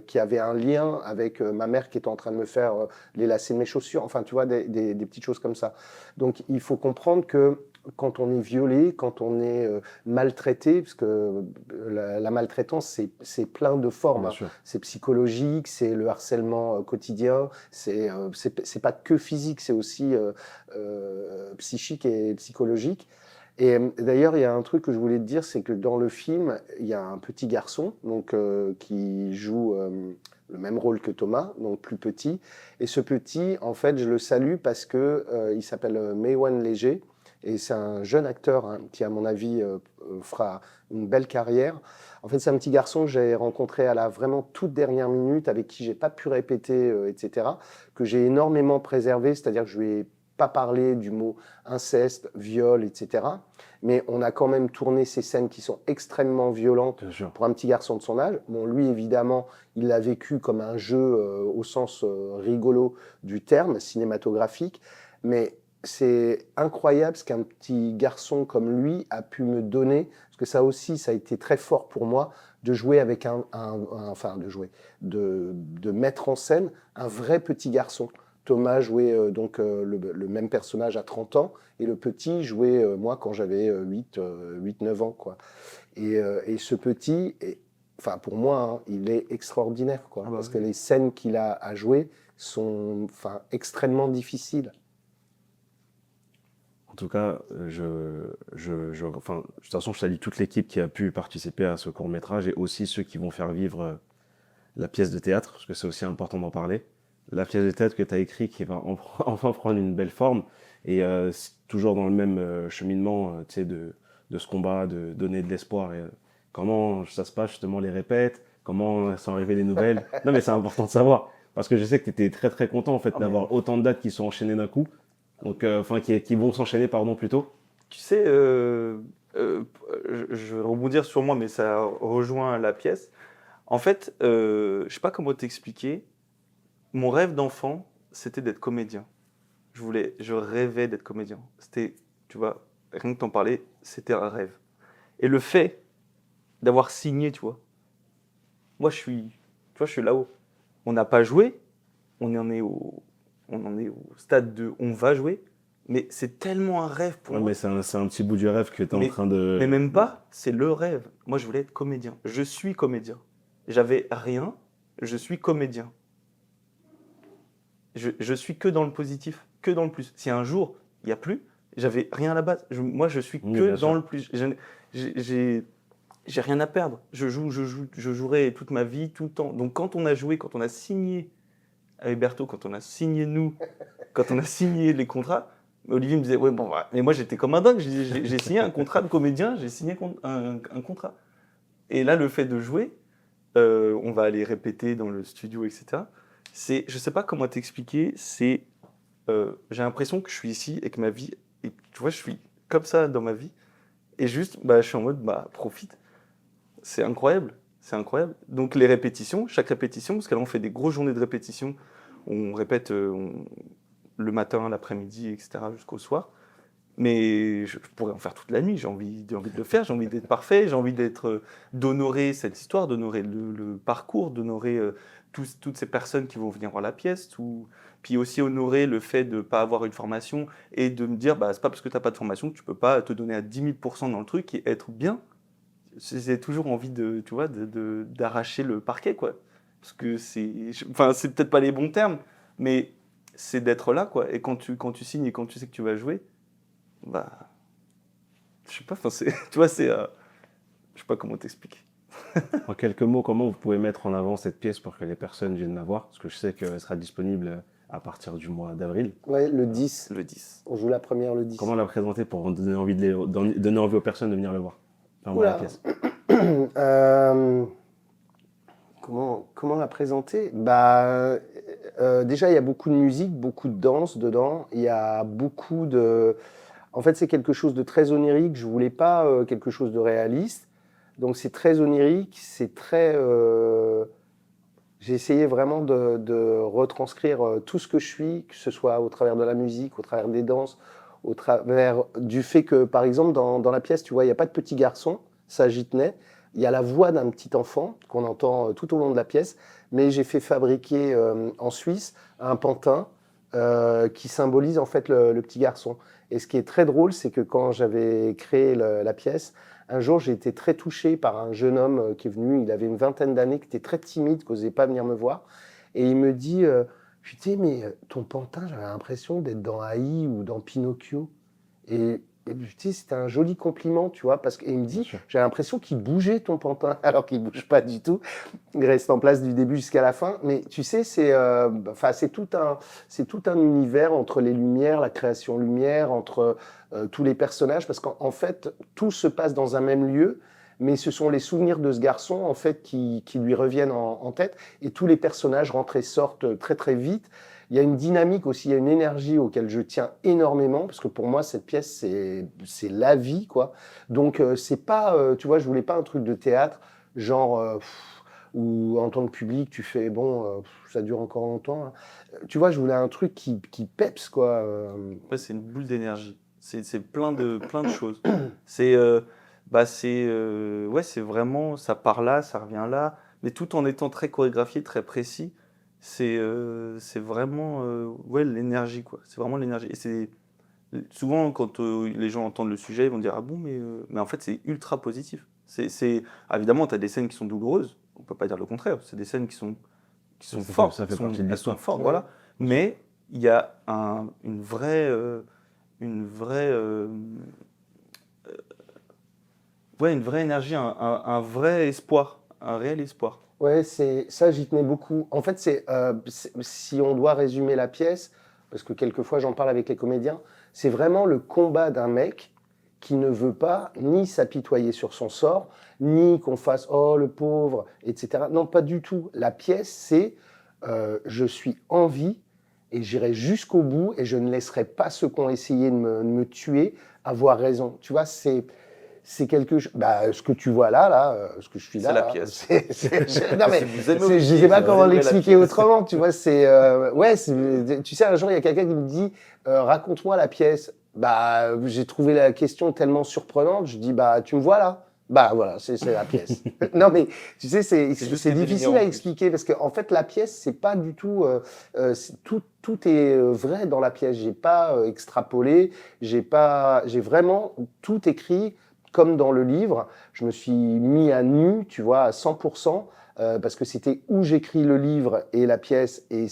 qui avaient un lien avec ma mère qui était en train de me faire les lacets de mes chaussures, enfin, tu vois, des petites choses comme ça. Donc, il faut comprendre que quand on est violé, quand on est maltraité, parce que la maltraitance, c'est plein de formes, Bien hein. sûr. C'est psychologique, c'est le harcèlement quotidien, c'est pas que physique, c'est aussi psychique et psychologique. Et d'ailleurs, il y a un truc que je voulais te dire, c'est que dans le film, il y a un petit garçon donc, qui joue le même rôle que Thomas, donc plus petit. Et ce petit, en fait, je le salue parce que il s'appelle Maïwenn Léger. Et c'est un jeune acteur hein, qui, à mon avis, fera une belle carrière. En fait, c'est un petit garçon que j'ai rencontré à la vraiment toute dernière minute, avec qui j'ai pas pu répéter, etc., que j'ai énormément préservé, c'est-à-dire que je lui ai pas parlé du mot inceste, viol, etc. Mais on a quand même tourné ces scènes qui sont extrêmement violentes Bien sûr. pour un petit garçon de son âge. Bon, lui, évidemment, il l'a vécu comme un jeu au sens rigolo du terme, cinématographique. Mais c'est incroyable ce qu'un petit garçon comme lui a pu me donner, parce que ça aussi, ça a été très fort pour moi de jouer avec enfin de mettre en scène un vrai petit garçon. Thomas jouait le même personnage à 30 ans et le petit jouait moi quand j'avais 8-9 ans quoi. Et ce petit, enfin pour moi, hein, il est extraordinaire quoi, Ah bah parce oui. que les scènes qu'il a à jouer sont enfin extrêmement difficiles. En tout cas, enfin, de toute façon, je salue toute l'équipe qui a pu participer à ce court-métrage et aussi ceux qui vont faire vivre la pièce de théâtre, parce que c'est aussi important d'en parler. La pièce de théâtre que tu as écrite qui va enfin prendre une belle forme et c'est toujours dans le même cheminement tu sais, de ce combat, de donner de l'espoir. Et, comment ça se passe justement les répètes, comment sont arrivées les nouvelles. Non, mais c'est important de savoir parce que je sais que tu étais très très content en fait Ah, mais d'avoir autant de dates qui sont enchaînées d'un coup. Donc, enfin, qui vont s'enchaîner, pardon, plutôt. tu sais, je vais rebondir sur moi, mais ça rejoint la pièce. En fait, je sais pas comment t'expliquer. Mon rêve d'enfant, c'était d'être comédien. Je rêvais d'être comédien. C'était, tu vois, rien que t'en parler, c'était un rêve. Et le fait d'avoir signé, tu vois, moi je suis là-haut. On n'a pas joué, on en est au stade de on va jouer, mais c'est tellement un rêve pour Ouais, moi. mais c'est un petit bout du rêve que tu es en Mais, train mais de. même pas, c'est le rêve. Moi je voulais être comédien. Je suis comédien. J'avais rien, je suis comédien. Je suis que dans le positif, que dans le plus. Si un jour il n'y a plus, j'avais rien à la base. Moi je suis Oui, que bien dans sûr. le plus. J'ai rien à perdre. Je jouerai toute ma vie, tout le temps. Donc quand on a joué, quand on a signé avec Berthaud, quand on a signé nous, quand on a signé les contrats, Olivier me disait ouais bon voilà. Mais moi j'étais comme un dingue. J'ai signé un contrat de comédien, j'ai signé un contrat. Et là le fait de jouer, on va aller répéter dans le studio, etc. Je sais pas comment t'expliquer. J'ai l'impression que je suis ici et que ma vie, et tu vois, je suis comme ça dans ma vie. Et juste, bah, je suis en mode, bah, profite. C'est incroyable. C'est incroyable. Donc, les répétitions, chaque répétition, parce que là, on fait des grosses journées de répétition. On répète le matin, l'après-midi, etc., jusqu'au soir. Mais je pourrais en faire toute la nuit. J'ai envie de le faire. J'ai envie d'être parfait. J'ai envie d'honorer cette histoire, d'honorer le parcours, d'honorer toutes ces personnes qui vont venir voir la pièce. Puis aussi honorer le fait de ne pas avoir une formation et de me dire, bah, c'est pas parce que tu n'as pas de formation que tu peux pas te donner à 10 000 % dans le truc et être bien. J'ai toujours envie tu vois, d'arracher le parquet, quoi. Parce que enfin, c'est peut-être pas les bons termes, mais c'est d'être là, quoi. Et quand tu signes et quand tu sais que tu vas jouer, bah, je sais pas, enfin, tu vois, je sais pas comment t'expliquer. En quelques mots, comment vous pouvez mettre en avant cette pièce pour que les personnes viennent la voir? Parce que je sais qu'elle sera disponible à partir du mois d'avril. Ouais, le 10. Le 10. On joue la première le 10. Comment la présenter pour donner envie, donner envie aux personnes de venir le voir? Enfin, voir la Oula. pièce. Comment la présenter? Bah, déjà, il y a beaucoup de musique, beaucoup de danse dedans. Il y a beaucoup de... En fait, c'est quelque chose de très onirique. Je voulais pas quelque chose de réaliste. Donc, c'est très onirique. C'est très... J'ai essayé vraiment de retranscrire tout ce que je suis, que ce soit au travers de la musique, au travers des danses, au travers du fait que, par exemple, dans la pièce, tu vois, il n'y a pas de petit garçon, ça j'y tenais. Il y a la voix d'un petit enfant qu'on entend tout au long de la pièce, mais j'ai fait fabriquer en Suisse un pantin qui symbolise en fait le petit garçon. Et ce qui est très drôle, c'est que quand j'avais créé la pièce, un jour, j'ai été très touché par un jeune homme qui est venu, il avait une vingtaine d'années, qui était très timide, qui n'osait pas venir me voir. Et il me dit, putain, mais ton pantin, j'avais l'impression d'être dans AI ou dans Pinocchio. Et Et tu sais, c'était un joli compliment, tu vois, parce qu'il me dit, sûr. j'ai l'impression qu'il bougeait ton pantin, alors qu'il bouge pas du tout. Il reste en place du début jusqu'à la fin. Mais tu sais, c'est tout un univers entre les lumières, la création lumière, entre tous les personnages, parce qu'en fait, tout se passe dans un même lieu. Mais ce sont les souvenirs de ce garçon, en fait, qui lui reviennent en tête. Et tous les personnages rentrent et sortent très, très vite. Il y a une dynamique aussi, il y a une énergie auquel je tiens énormément, parce que pour moi, cette pièce, c'est la vie, quoi. Donc, c'est pas, tu vois, je voulais pas un truc de théâtre, genre, où en tant que public, tu fais, bon, ça dure encore longtemps, hein. Tu vois, je voulais un truc qui peps, quoi. Ouais, c'est une boule d'énergie. C'est plein de choses. Ouais, c'est vraiment, ça part là, ça revient là, mais tout en étant très chorégraphié, très précis. C'est vraiment ouais, l'énergie, quoi. C'est vraiment l'énergie. Et souvent, quand les gens entendent le sujet, ils vont dire ah bon, mais en fait, c'est ultra positif. Évidemment, tu as des scènes qui sont douloureuses, on peut pas dire le contraire. C'est des scènes qui sont fortes, ça fait partie de elles sont l'histoire. fortes, Ouais. voilà. Mais il y a une vraie, ouais, une vraie énergie, un vrai espoir, un réel espoir. Ouais, ça, j'y tenais beaucoup. En fait, si on doit résumer la pièce, parce que quelquefois j'en parle avec les comédiens, c'est vraiment le combat d'un mec qui ne veut pas ni s'apitoyer sur son sort, ni qu'on fasse oh le pauvre, etc. Non, pas du tout. La pièce, c'est je suis en vie et j'irai jusqu'au bout et je ne laisserai pas ceux qui ont essayé de me tuer avoir raison. Tu vois, c'est quelque chose. Bah, ce que tu vois ce que je suis là. C'est la là, pièce. non mais Si vous aimez je sais Olivier, pas vous comment aimerez la l'expliquer pièce. autrement. Tu vois, ouais, tu sais, un jour il y a quelqu'un qui me dit raconte-moi la pièce. Bah, j'ai trouvé la question tellement surprenante. Je dis bah tu me vois là. Bah voilà, c'est la pièce. Non mais tu sais, juste c'est les difficile lumières en à plus. expliquer parce que en fait la pièce c'est pas du tout tout est vrai dans la pièce. J'ai pas extrapolé, j'ai vraiment tout écrit comme dans le livre. Je me suis mis à nu, tu vois, à 100%, parce que c'était où j'écris le livre et la pièce, et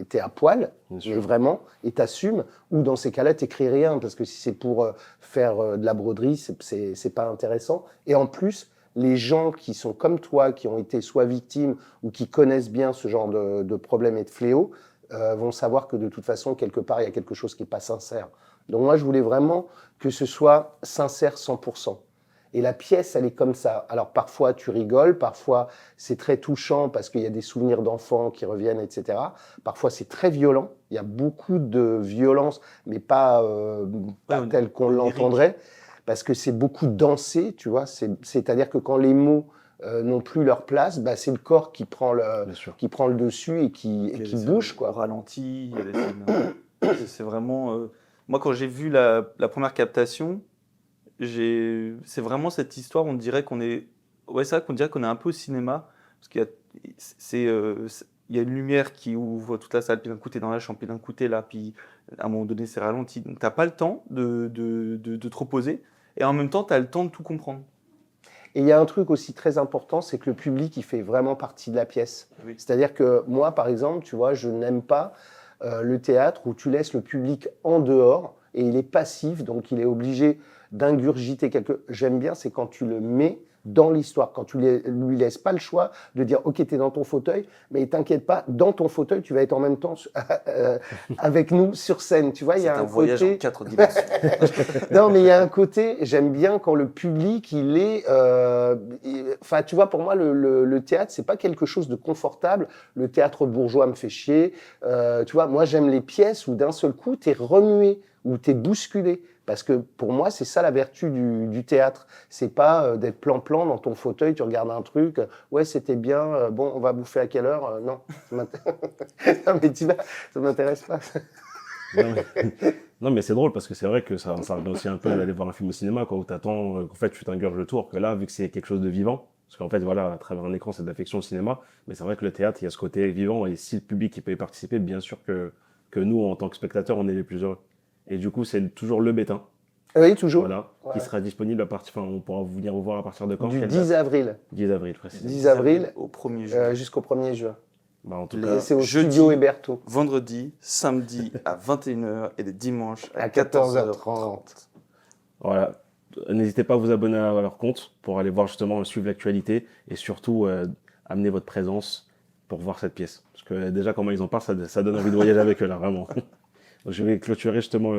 t'es à poil, Bien mais sûr. vraiment, et t'assumes, ou dans ces cas-là, t'écris rien, parce que si c'est pour faire de la broderie, c'est pas intéressant. Et en plus, les gens qui sont comme toi, qui ont été soit victimes ou qui connaissent bien ce genre de problèmes et de fléaux, vont savoir que de toute façon, quelque part, il y a quelque chose qui n'est pas sincère. Donc moi, je voulais vraiment que ce soit sincère 100%. Et la pièce, elle est comme ça. Alors parfois, tu rigoles, parfois, c'est très touchant parce qu'il y a des souvenirs d'enfants qui reviennent, etc. Parfois, c'est très violent. Il y a beaucoup de violence, mais pas Ouais, telle qu'on lyrique. l'entendrait, parce que c'est beaucoup dansé, tu vois. C'est-à-dire que quand les mots n'ont plus leur place, bah, c'est le corps qui prend Bien sûr. le dessus et qui Il y a des bouge, scènes au quoi. ralenti, il y a des scènes, c'est vraiment. Moi, quand j'ai vu la première captation, c'est vraiment cette histoire. On dirait qu'on est. Ouais, c'est vrai qu'on dirait qu'on est un peu au cinéma. Parce qu'il y a, il y a une lumière qui ouvre toute la salle, puis d'un coup, t'es dans la chambre, puis d'un coup, t'es là, puis à un moment donné, c'est ralenti. Donc, t'as pas le temps de te reposer. Et en même temps, t'as le temps de tout comprendre. Et il y a un truc aussi très important, c'est que le public, il fait vraiment partie de la pièce. Oui. C'est-à-dire que moi, par exemple, tu vois, je n'aime pas le théâtre où tu laisses le public en dehors et il est passif, donc il est obligé d'ingurgiter quelque. J'aime bien, c'est quand tu le mets dans l'histoire, quand tu lui laisses pas le choix de dire ok, t'es dans ton fauteuil, mais t'inquiète pas, dans ton fauteuil, tu vas être en même temps avec nous sur scène. Tu vois, il y C'est a un un voyage côté. en 4 dimensions. Non, mais il y a un côté, j'aime bien quand le public, il est. Enfin, tu vois, pour moi, le théâtre, c'est pas quelque chose de confortable. Le théâtre bourgeois me fait chier. Tu vois, moi, j'aime les pièces où d'un seul coup, t'es remué, où t'es bousculé. Parce que pour moi, c'est ça la vertu du théâtre. C'est pas d'être plan-plan dans ton fauteuil, tu regardes un truc, ouais, c'était bien, bon, on va bouffer à quelle heure? Non, non, mais tu vois, ça m'intéresse pas. Non, non, mais c'est drôle parce que c'est vrai que ça revient aussi un peu d'aller voir un film au cinéma, quoi, où t'attends qu'en fait tu t'ingurges le tour, que là, vu que c'est quelque chose de vivant, parce qu'en fait, voilà, à travers un écran, c'est de l'affection au cinéma, mais c'est vrai que le théâtre, il y a ce côté vivant, et si le public il peut y participer, bien sûr que nous, en tant que spectateurs, on est les plus heureux. Et du coup, c'est toujours Le Bétain, Oui, toujours. voilà, Ouais. qui sera disponible à partir, enfin, on pourra venir vous voir à partir de quand? Du Quelle 10 date? avril. 10 avril, précisément. 10 avril Au 1er juin. jusqu'au 1er juin. Bah, en tout Les- cas, Et c'est au jeudi. studio Héberto Vendredi, samedi à 21h et les dimanches à à 14h30. 14h30. Voilà. N'hésitez pas à vous abonner à leur compte pour aller voir justement, suivre l'actualité et surtout amener votre présence pour voir cette pièce. Parce que déjà, comment ils en parlent, ça donne envie de voyager avec eux, là, vraiment. Donc, je vais clôturer justement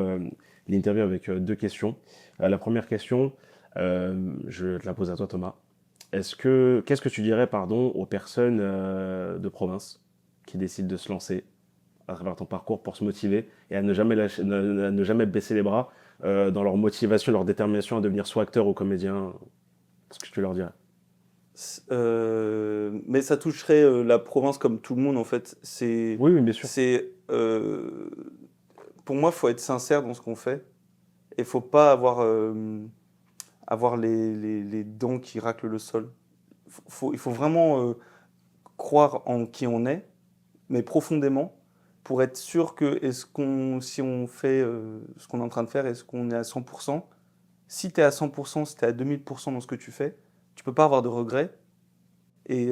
l'interview avec deux questions. La première question, je te la pose à toi, Thomas. Qu'est-ce que tu dirais, pardon, aux personnes de province qui décident de se lancer à travers ton parcours pour se motiver et à ne jamais à ne jamais baisser les bras dans leur motivation, leur détermination à devenir soit acteur ou comédien? Ce que tu leur dirais? Mais ça toucherait la province comme tout le monde en fait. Oui, oui, bien sûr. Pour moi, il faut être sincère dans ce qu'on fait et il faut pas avoir les dents qui raclent le sol. Il faut vraiment croire en qui on est, mais profondément, pour être sûr que si on fait ce qu'on est en train de faire, est-ce qu'on est à 100%? Si tu es à 100%, si tu es à 2000% dans ce que tu fais, tu peux pas avoir de regrets. Et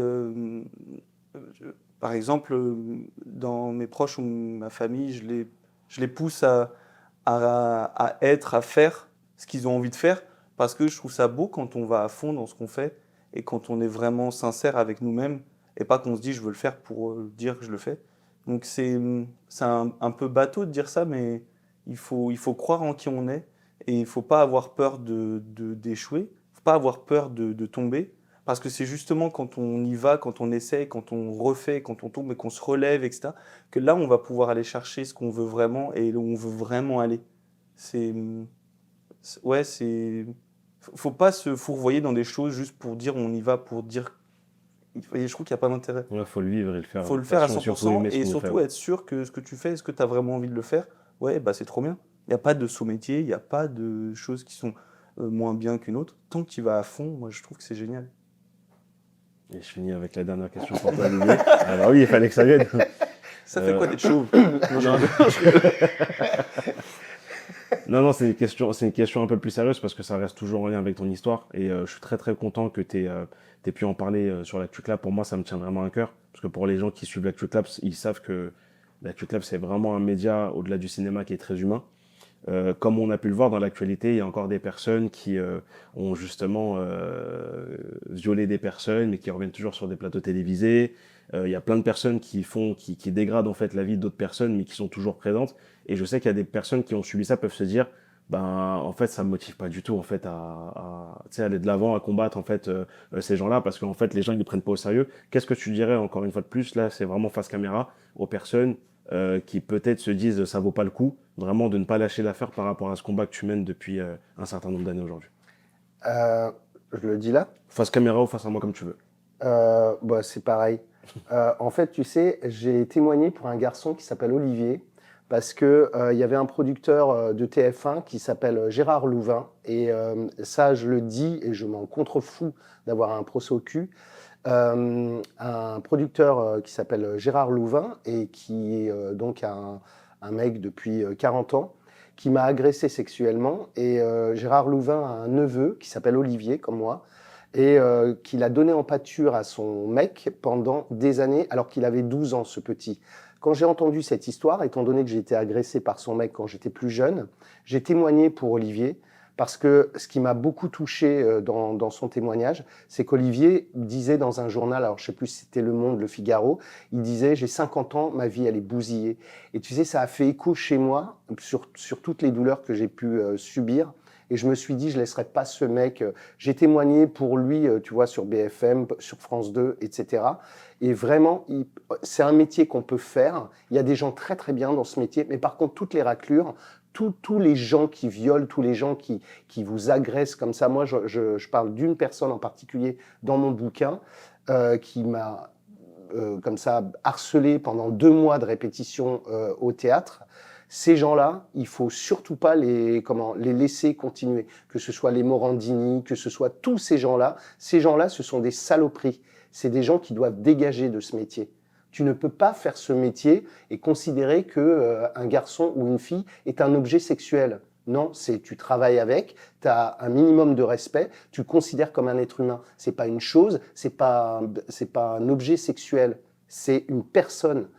par exemple, dans mes proches ou ma famille, je les pousse à être, à faire ce qu'ils ont envie de faire, parce que je trouve ça beau quand on va à fond dans ce qu'on fait et quand on est vraiment sincère avec nous-mêmes et pas qu'on se dit je veux le faire pour dire que je le fais. Donc c'est un peu bateau de dire ça, mais il faut croire en qui on est et il faut pas avoir peur d'échouer, il faut pas avoir peur de tomber. Parce que c'est justement quand on y va, quand on essaie, quand on refait, quand on tombe et qu'on se relève, etc., que là, on va pouvoir aller chercher ce qu'on veut vraiment et où on veut vraiment aller. Ouais, faut pas se fourvoyer dans des choses juste pour dire on y va, pour dire. Et je trouve qu'il n'y a pas d'intérêt. Il faut le vivre et le faire. Faut le faire à passion, 100% aimer ce et qu'on surtout fait, ouais. être sûr que ce que tu fais, est-ce que tu as vraiment envie de le faire? Ouais, bah c'est trop bien. Il n'y a pas de sous-métier, il n'y a pas de choses qui sont moins bien qu'une autre. Tant que tu vas à fond, moi je trouve que c'est génial. Et je finis avec la dernière question pour toi, Olivier. Ah bah oui, il fallait que ça vienne. Ça fait quoi d'être chauve? Non, c'est une question un peu plus sérieuse parce que ça reste toujours en lien avec ton histoire. Et je suis très très content que tu aies pu en parler sur l'Actu Club. Pour moi, ça me tient vraiment à cœur. Parce que pour les gens qui suivent l'Actu Club, ils savent que l'Actu Club, c'est vraiment un média au-delà du cinéma qui est très humain. Comme on a pu le voir dans l'actualité, il y a encore des personnes qui ont justement violé des personnes, mais qui reviennent toujours sur des plateaux télévisés. Il y a plein de personnes qui dégradent en fait la vie d'autres personnes, mais qui sont toujours présentes. Et je sais qu'il y a des personnes qui ont subi ça peuvent se dire, ben en fait ça me motive pas du tout en fait tu sais, aller de l'avant, à combattre en fait ces gens-là, parce qu'en fait les gens ils les prennent pas au sérieux. Qu'est-ce que tu dirais encore une fois de plus, là c'est vraiment face caméra, aux personnes qui peut-être se disent ça vaut pas le coup, vraiment de ne pas lâcher l'affaire par rapport à ce combat que tu mènes depuis un certain nombre d'années aujourd'hui? Je le dis là. Face caméra ou face à moi, comme tu veux. Bah, c'est pareil. En fait, tu sais, j'ai témoigné pour un garçon qui s'appelle Olivier, parce que il y avait un producteur de TF1 qui s'appelle Gérard Louvain, et ça, je le dis et je m'en contrefous d'avoir un procès au cul. Un producteur qui s'appelle Gérard Louvain et qui est donc un mec depuis 40 ans qui m'a agressé sexuellement. Et Gérard Louvain a un neveu qui s'appelle Olivier, comme moi, et qu'il a donné en pâture à son mec pendant des années, alors qu'il avait 12 ans, ce petit. Quand j'ai entendu cette histoire, étant donné que j'ai été agressé par son mec quand j'étais plus jeune, j'ai témoigné pour Olivier, parce que ce qui m'a beaucoup touché dans son témoignage, c'est qu'Olivier disait dans un journal, alors je sais plus si c'était Le Monde, Le Figaro, il disait « J'ai 50 ans, ma vie elle est bousillée ». Et tu sais, ça a fait écho chez moi sur toutes les douleurs que j'ai pu subir. Et je me suis dit, je laisserai pas ce mec. J'ai témoigné pour lui, tu vois, sur BFM, sur France 2, etc. Et vraiment, c'est un métier qu'on peut faire. Il y a des gens très très bien dans ce métier, mais par contre, toutes les raclures, tous les gens qui violent, tous les gens qui vous agressent comme ça. Moi, je parle d'une personne en particulier dans mon bouquin qui m'a comme ça harcelé pendant 2 mois de répétition au théâtre. Ces gens-là, il faut surtout pas les laisser continuer. Que ce soit les Morandini, que ce soit tous ces gens-là, ce sont des saloperies. C'est des gens qui doivent dégager de ce métier. Tu ne peux pas faire ce métier et considérer que un garçon ou une fille est un objet sexuel. Non, tu travailles avec, tu as un minimum de respect, tu le considères comme un être humain. C'est pas une chose, c'est pas un objet sexuel, c'est une personne.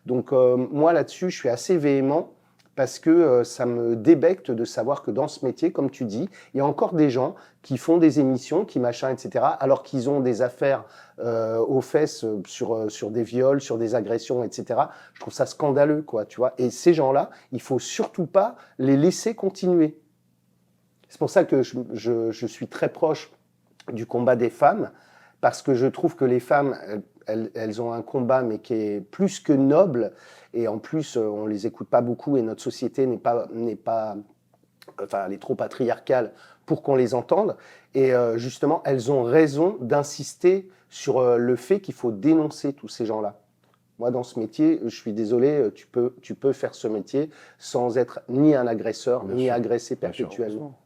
Donc moi là-dessus, je suis assez véhément parce que ça me débecte de savoir que dans ce métier, comme tu dis, il y a encore des gens qui font des émissions, qui machin, etc., alors qu'ils ont des affaires aux fesses sur des viols, sur des agressions, etc. Je trouve ça scandaleux, quoi, tu vois. Et ces gens-là, il faut surtout pas les laisser continuer. C'est pour ça que je suis très proche du combat des femmes, parce que je trouve que les femmes, elles ont un combat, mais qui est plus que noble, et en plus, on les écoute pas beaucoup, et notre société n'est pas, enfin, elle est trop patriarcale pour qu'on les entende, et justement, elles ont raison d'insister sur le fait qu'il faut dénoncer tous ces gens-là. Moi, dans ce métier, je suis désolé, tu peux faire ce métier sans être ni un agresseur, Bien ni sûr. agressé Bien sûr, perpétuellement.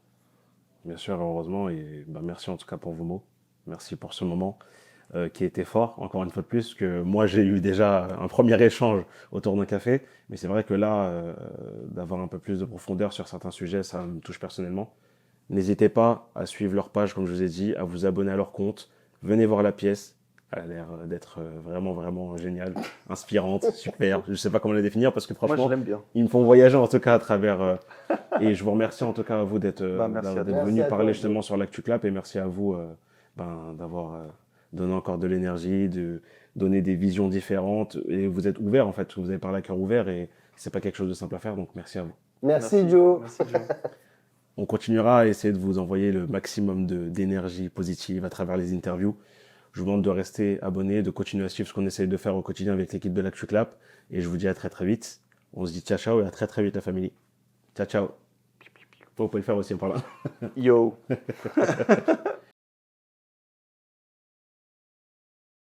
Bien sûr, heureusement, et bah, merci en tout cas pour vos mots. Merci pour ce moment qui était fort, encore une fois de plus, que moi j'ai eu déjà un premier échange autour d'un café, mais c'est vrai que là, d'avoir un peu plus de profondeur sur certains sujets, ça me touche personnellement. N'hésitez pas à suivre leur page, comme je vous ai dit, à vous abonner à leur compte. Venez voir la pièce. Elle a l'air d'être vraiment, vraiment géniale, inspirante, super. Je ne sais pas comment la définir parce que Moi, franchement, je l'aime bien. ils me font voyager en tout cas à travers. Et je vous remercie en tout cas à vous d'être Merci à d'être toi. venu Merci à parler toi, justement sur l'Actu Clap et merci à vous d'avoir donné encore de l'énergie, de donner des visions différentes et vous êtes ouvert en fait, vous avez parlé à cœur ouvert et c'est pas quelque chose de simple à faire donc merci à vous. Merci Joe. Merci, Joe. On continuera à essayer de vous envoyer le maximum d'énergie positive à travers les interviews. Je vous demande de rester abonné, de continuer à suivre ce qu'on essaye de faire au quotidien avec l'équipe de l'Actu Clap et je vous dis à très très vite. On se dit ciao ciao et à très très vite la famille. Ciao ciao. Vous pouvez le faire aussi par là. Yo.